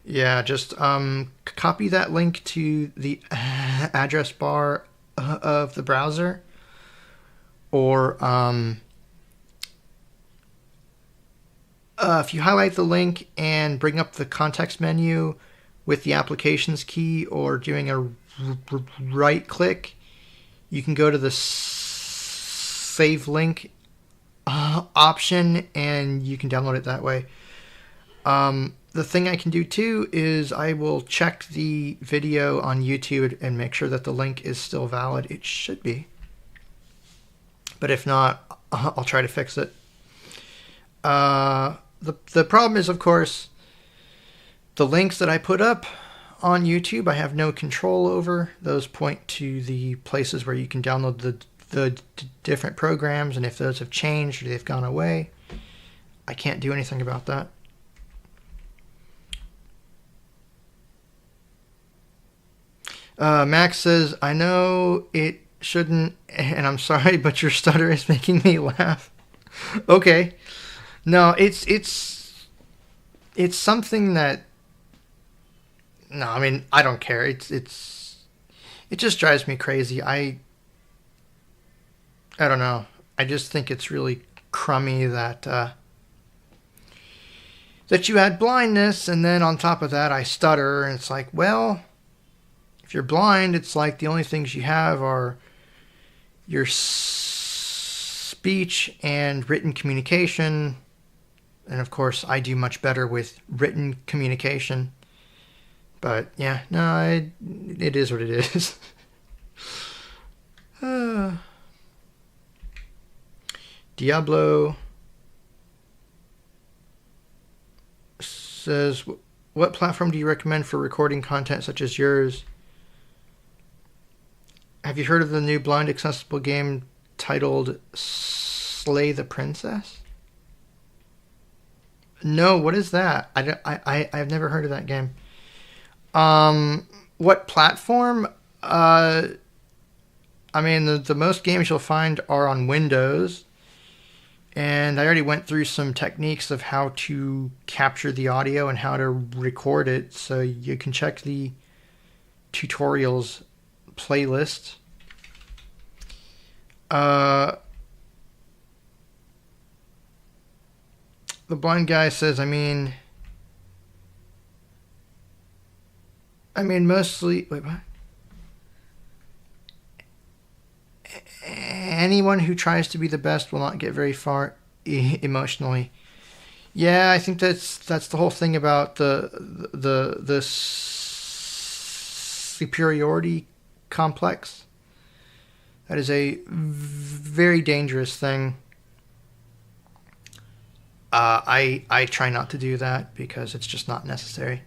yeah, just copy that link to the address bar of the browser, or if you highlight the link and bring up the context menu with the applications key or doing a right click, you can go to the save link option and you can download it that way. The thing I can do too is I will check the video on YouTube and make sure that the link is still valid. It should be, but if not, I'll try to fix it. The problem is, of course, the links that I put up on YouTube I have no control over. Those point to the places where you can download the different programs, and if those have changed or they've gone away, I can't do anything about that. Max says, I know it shouldn't, and I'm sorry, but your stutter is making me laugh. Okay. No, it's something that, no, I mean, I don't care. It just drives me crazy. I don't know. I just think it's really crummy that that you had blindness, and then on top of that I stutter, and it's like, well, if you're blind, it's like the only things you have are your speech and written communication. And of course, I do much better with written communication. But yeah, no, it is what it is. Diablo says, what platform do you recommend for recording content such as yours? Have you heard of the new blind accessible game titled Slay the Princess? No, what is that? I've never heard of that game. What platform? I mean, the most games you'll find are on Windows. And I already went through some techniques of how to capture the audio and how to record it. So you can check the tutorials playlist. The blind guy says, I mean, mostly, wait, what? Anyone who tries to be the best will not get very far emotionally. Yeah, I think that's the whole thing about the superiority complex. That is a very dangerous thing. I try not to do that because it's just not necessary.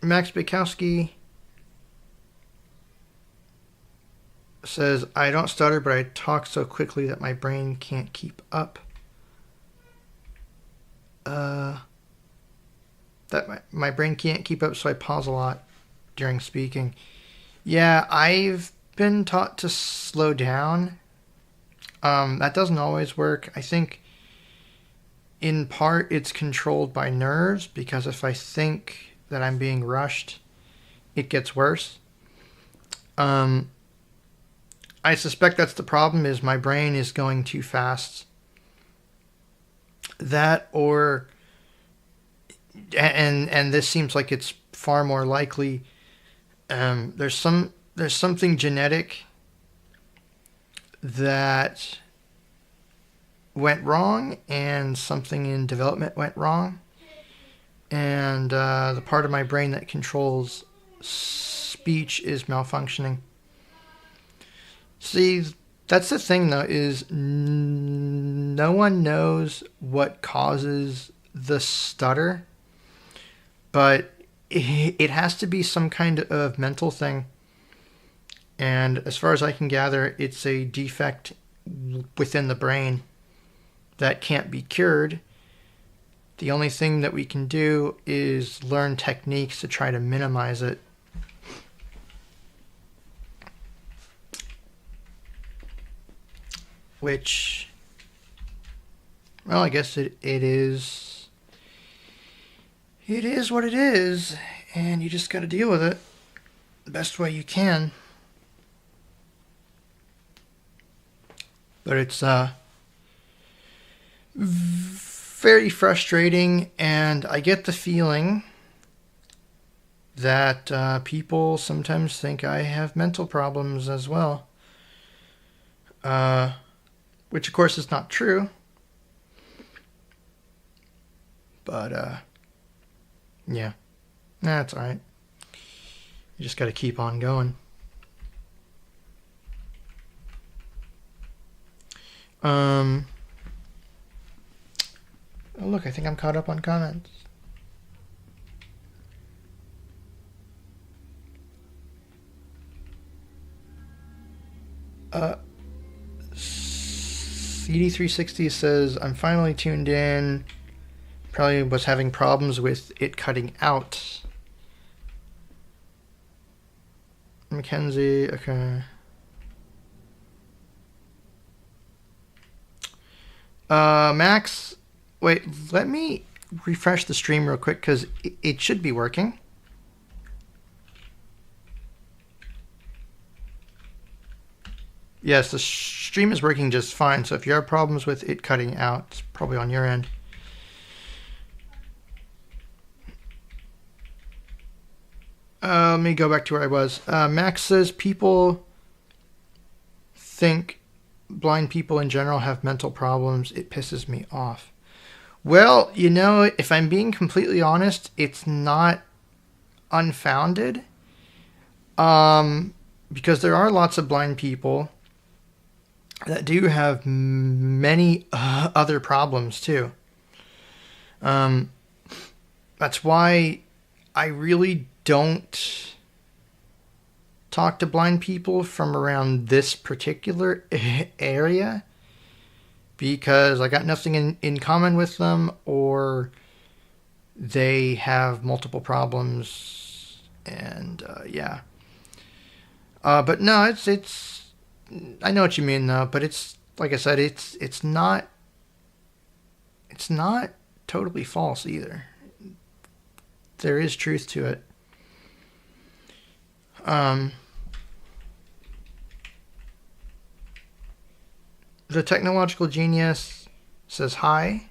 Max Bukowski says, I don't stutter, but I talk so quickly that my brain can't keep up. That my brain can't keep up, so I pause a lot during speaking. Yeah, I've been taught to slow down. That doesn't always work. I think in part it's controlled by nerves, because if I think that I'm being rushed, it gets worse. I suspect that's the problem, is my brain is going too fast. That, or, and this seems like it's far more likely, there's something genetic that went wrong, and something in development went wrong, and the part of my brain that controls speech is malfunctioning. See, that's the thing, though, is no one knows what causes the stutter, but it has to be some kind of mental thing. And as far as I can gather, it's a defect within the brain that can't be cured. The only thing that we can do is learn techniques to try to minimize it. Which, well, I guess it is what it is, and you just got to deal with it the best way you can. But it's very frustrating, and I get the feeling that people sometimes think I have mental problems as well. Which, of course, is not true. But, yeah. That's alright. You just gotta keep on going. Oh, look, I think I'm caught up on comments. CD360 says, I'm finally tuned in. Probably was having problems with it cutting out. Mackenzie, okay. Max, wait, let me refresh the stream real quick, because it should be working. Yes, the stream is working just fine, so if you have problems with it cutting out, it's probably on your end. Let me go back to where I was. Max says people think blind people in general have mental problems. It pisses me off. Well, you know, if I'm being completely honest, it's not unfounded. Because there are lots of blind people that do have many other problems too. That's why I really don't talk to blind people from around this particular area, because I got nothing in common with them, or they have multiple problems, and yeah. But no, it's I know what you mean though, but it's like I said, it's not totally false either. There is truth to it. The technological genius says hi.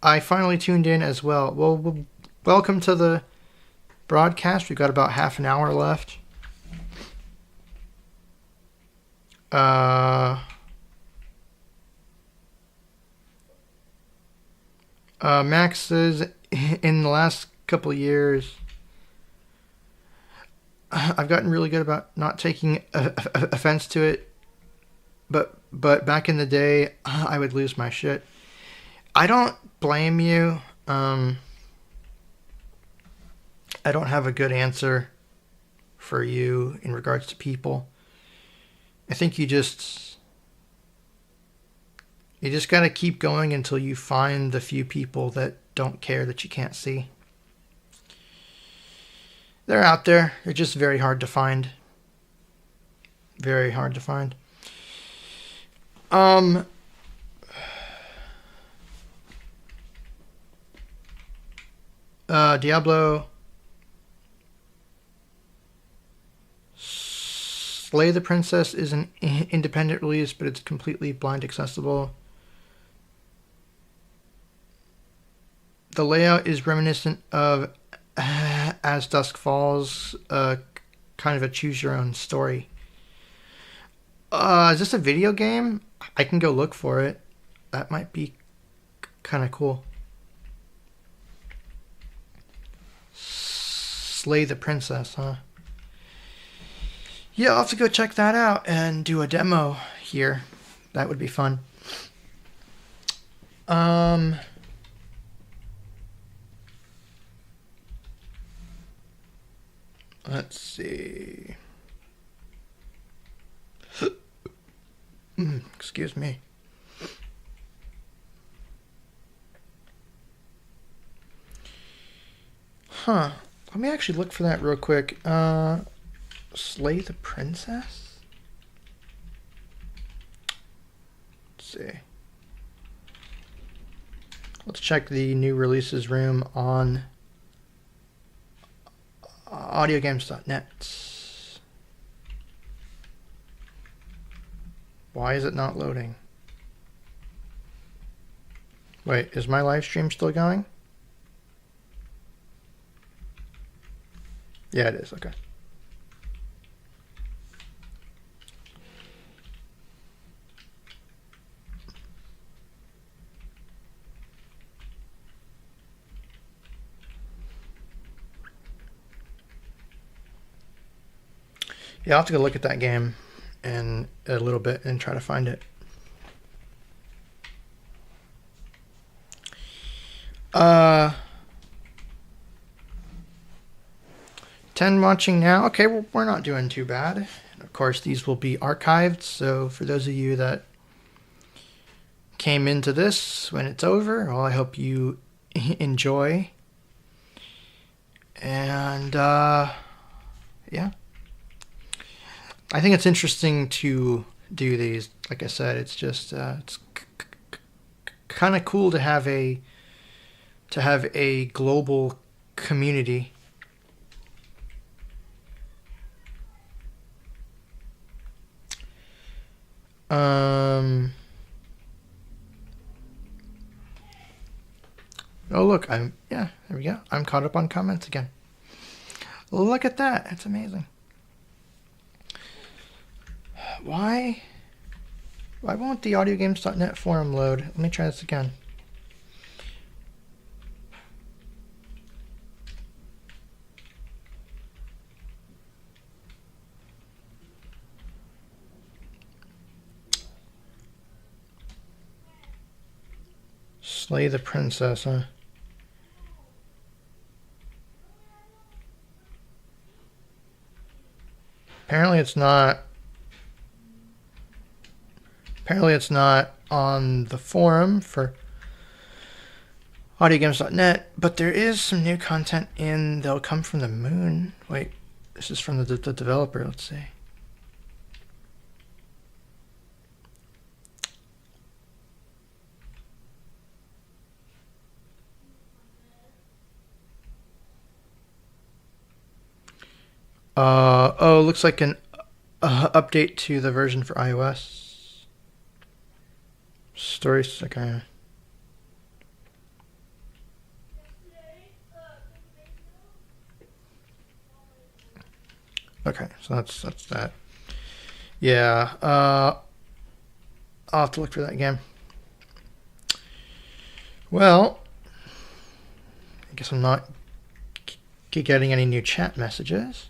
I finally tuned in as well. Well, welcome to the broadcast. We've got about half an hour left. Max says in the last couple of years, I've gotten really good about not taking offense to it, but back in the day, I would lose my shit. I don't blame you. I don't have a good answer for you in regards to people. I think you just got to keep going until you find the few people that don't care that you can't see. They're out there. They're just very hard to find. Very hard to find. Diablo Slay the Princess is an independent release, but it's completely blind accessible. The layout is reminiscent of As Dusk Falls, kind of a choose your own story. Is this a video game? I can go look for it. That might be kind of cool. Slay the Princess, huh? Yeah, I'll have to go check that out and do a demo here. That would be fun. Let's see. Excuse me. Huh. Let me actually look for that real quick. Slay the Princess? Let's see. Let's check the new releases room on audiogames.net. Why is it not loading? Wait, is my live stream still going? Yeah, it is. Okay. Yeah, I'll have to go look at that game in a little bit and try to find it. Ten watching now. Okay, well, we're not doing too bad. And of course, these will be archived. So for those of you that came into this when it's over, well, I hope you enjoy. And yeah. I think it's interesting to do these. Like I said, it's just it's kind of cool to have a global community. Oh, look, yeah, there we go. I'm caught up on comments again. Look at that. It's amazing. Why won't the audiogames.net forum load? Let me try this again. Slay the princess, huh? Apparently it's not on the forum for audiogames.net, but there is some new content in They'll Come From the Moon. Wait, this is from the developer, let's see. Oh, looks like an update to the version for iOS. Stories, okay. Okay, so that's that. Yeah, I'll have to look for that game. Well, I guess I'm not getting any new chat messages.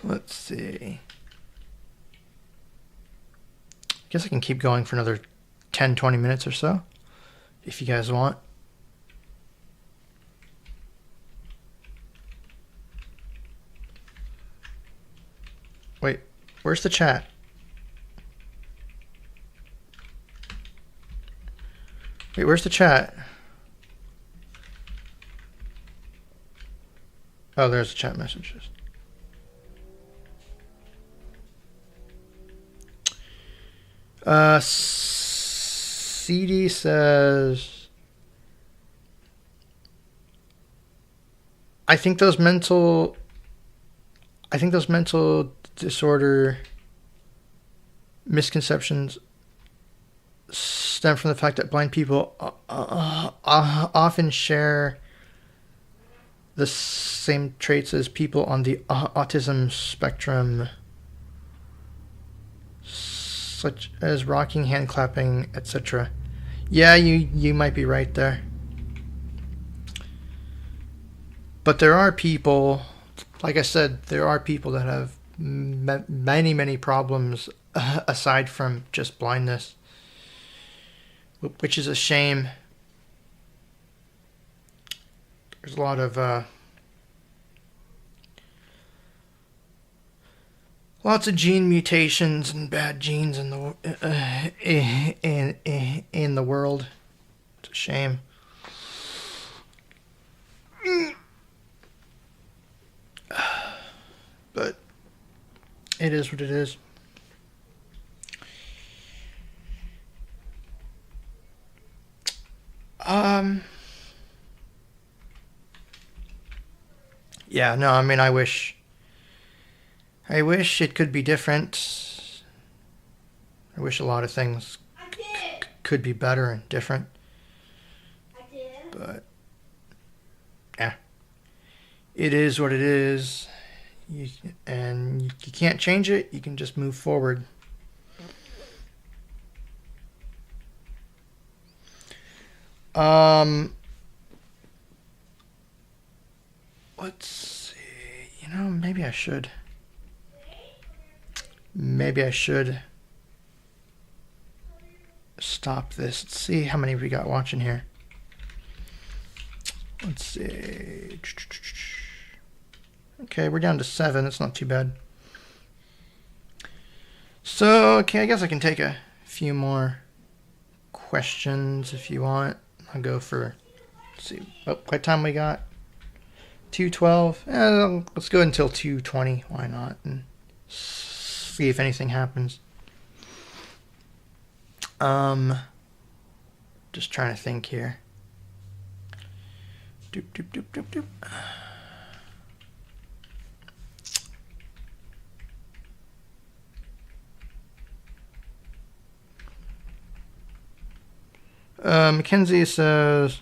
Let's see. I guess I can keep going for another 10-20 minutes or so, if you guys want. Wait, where's the chat? Wait, where's the chat? Oh, there's the chat messages. CD says, I think those mental disorder misconceptions stem from the fact that blind people often share the same traits as people on the autism spectrum, such as rocking, hand clapping, etc. Yeah, you might be right there. But there are people, like I said, there are people that have many problems aside from just blindness, which is a shame. There's a lot of lots of gene mutations and bad genes in the in the world. It's a shame. But it is what it is. Yeah, no, I mean, I wish it could be different. I wish a lot of things could be better and different. But yeah, it is what it is. And you can't change it. You can just move forward. Let's see. You know, maybe I should stop this. Let's see how many we got watching here. Let's see. Okay, we're down to 7. That's not too bad. So, okay, I guess I can take a few more questions if you want. I'll go for, let's see, what time we got? 2:12. Let's go until 2:20. Why not? And see if anything happens. Just trying to think here. Doop. Mackenzie says,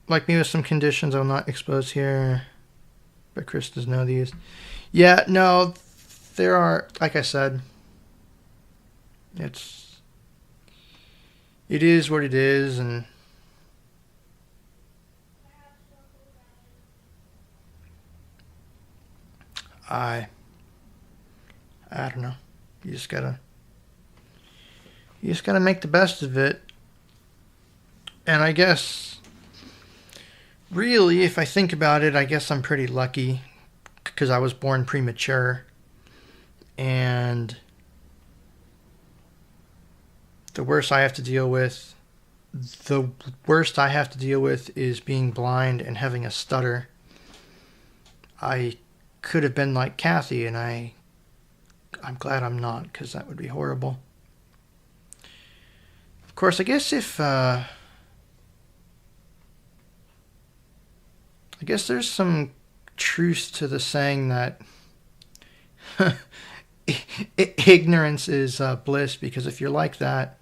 like me with some conditions I will not expose here, but Chris does know these. Yeah, no, there are, like I said, it is what it is, and I don't know. You just gotta make the best of it. And I guess, really, if I think about it, I guess I'm pretty lucky because I was born premature, and the worst I have to deal with is being blind and having a stutter. I could have been like Kathy, and I'm glad I'm not, because that would be horrible. Of course, I guess there's some truth to the saying that ignorance is bliss, because if you're like that,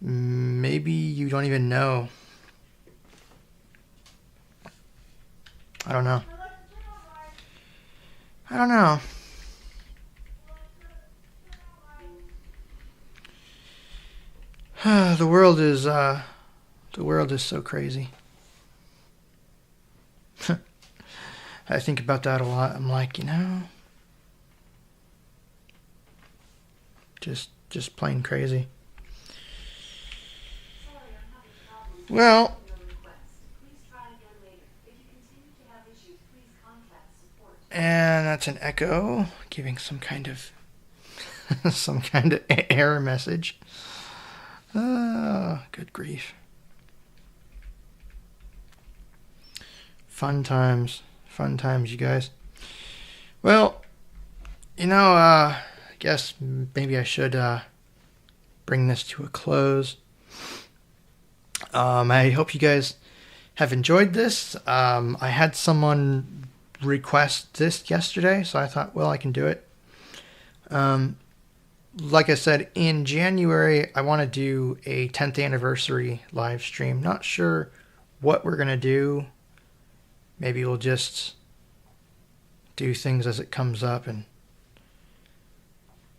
maybe you don't even know. I don't know. The world is so crazy. I think about that a lot. I'm like, just plain crazy. Well, and that's an echo giving some kind of error message. Good grief. Fun times, you guys. Well, I guess maybe I should bring this to a close. I hope you guys have enjoyed this. I had someone request this yesterday, so I thought, well, I can do it. Like I said, in January, I want to do a 10th anniversary live stream. Not sure what we're going to do. Maybe we'll just do things as it comes up, and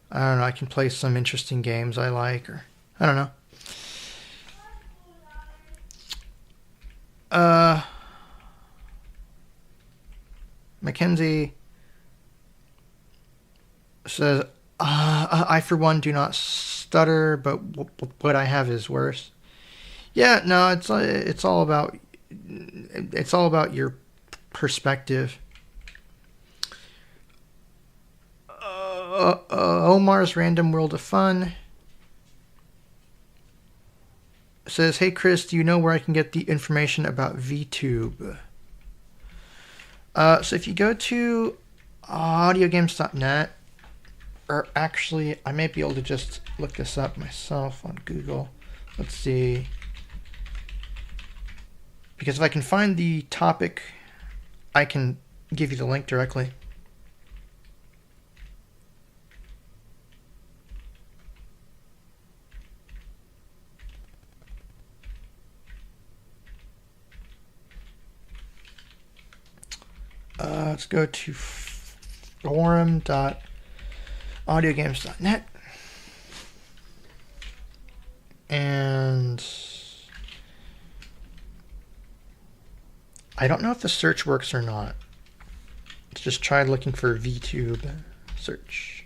I don't know, I can play some interesting games I like, or I don't know. Mackenzie says, I for one do not stutter, but what I have is worse. Yeah, no, it's all about your perspective. Omar's Random World of Fun says, hey Chris, do you know where I can get the information about VeTube? So if you go to audiogames.net, or actually, I may be able to just look this up myself on Google. Let's see. Because if I can find the topic, I can give you the link directly. Let's go to forum.audiogames.net, and I don't know if the search works or not. Let's just try looking for VeTube search.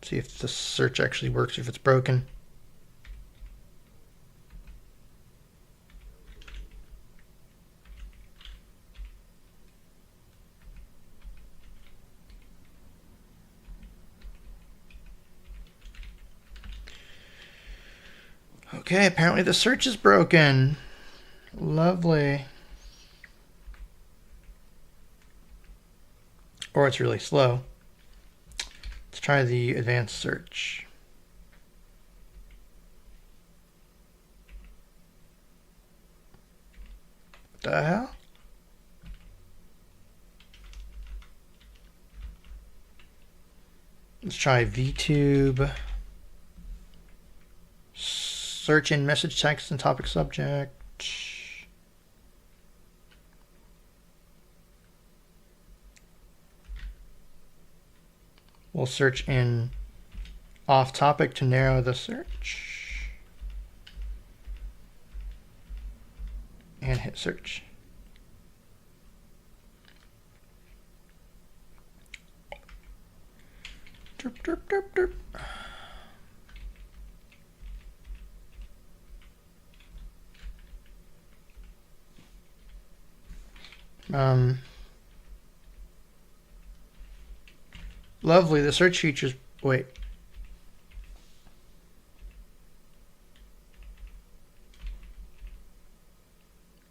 See if the search actually works, if it's broken. Okay, apparently the search is broken. Lovely. Or it's really slow. Let's try the advanced search. What the hell? Let's try VeTube. search in message text and topic subject. We'll search in off topic to narrow the search. And hit search. Derp, derp, derp, derp. Lovely. The search features. Wait.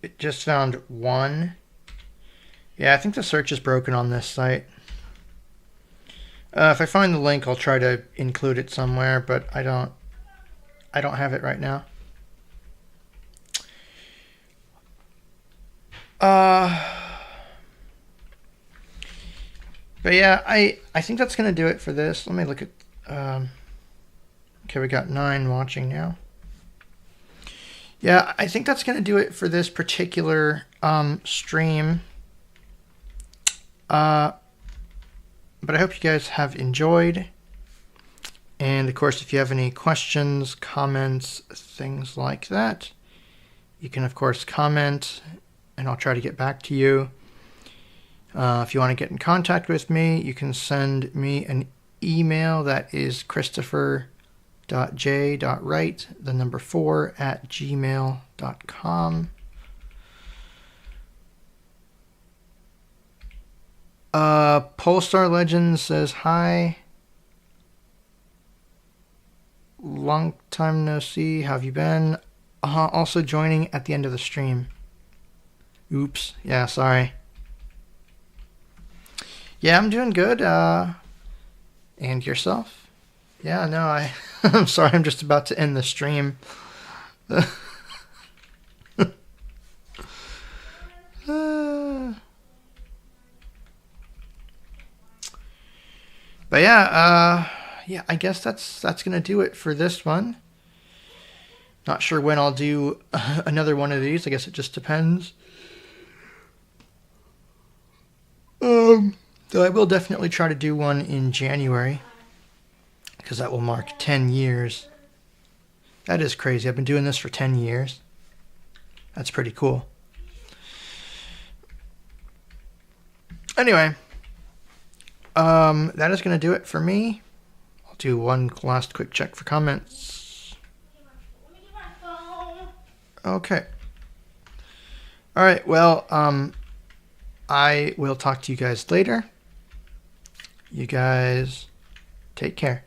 It just found one. Yeah, I think the search is broken on this site. If I find the link, I'll try to include it somewhere, but I don't have it right now. But yeah, I think that's going to do it for this. Let me look at... okay, we got 9 watching now. Yeah, I think that's going to do it for this particular stream. But I hope you guys have enjoyed. And of course, if you have any questions, comments, things like that, you can of course comment and I'll try to get back to you. If you want to get in contact with me, you can send me an email. That is christopher.j.wright4@gmail.com. Polestar Legends says hi. Long time no see. How have you been? Also joining at the end of the stream. Oops. Yeah, sorry. Yeah, I'm doing good. And yourself? Yeah, no, I'm sorry. I'm just about to end the stream. But yeah, I guess that's gonna do it for this one. Not sure when I'll do another one of these. I guess it just depends. Though I will definitely try to do one in January, because that will mark 10 years. That is crazy. I've been doing this for 10 years. That's pretty cool. Anyway, that is going to do it for me. I'll do one last quick check for comments. Okay. All right. Well, I will talk to you guys later. You guys take care.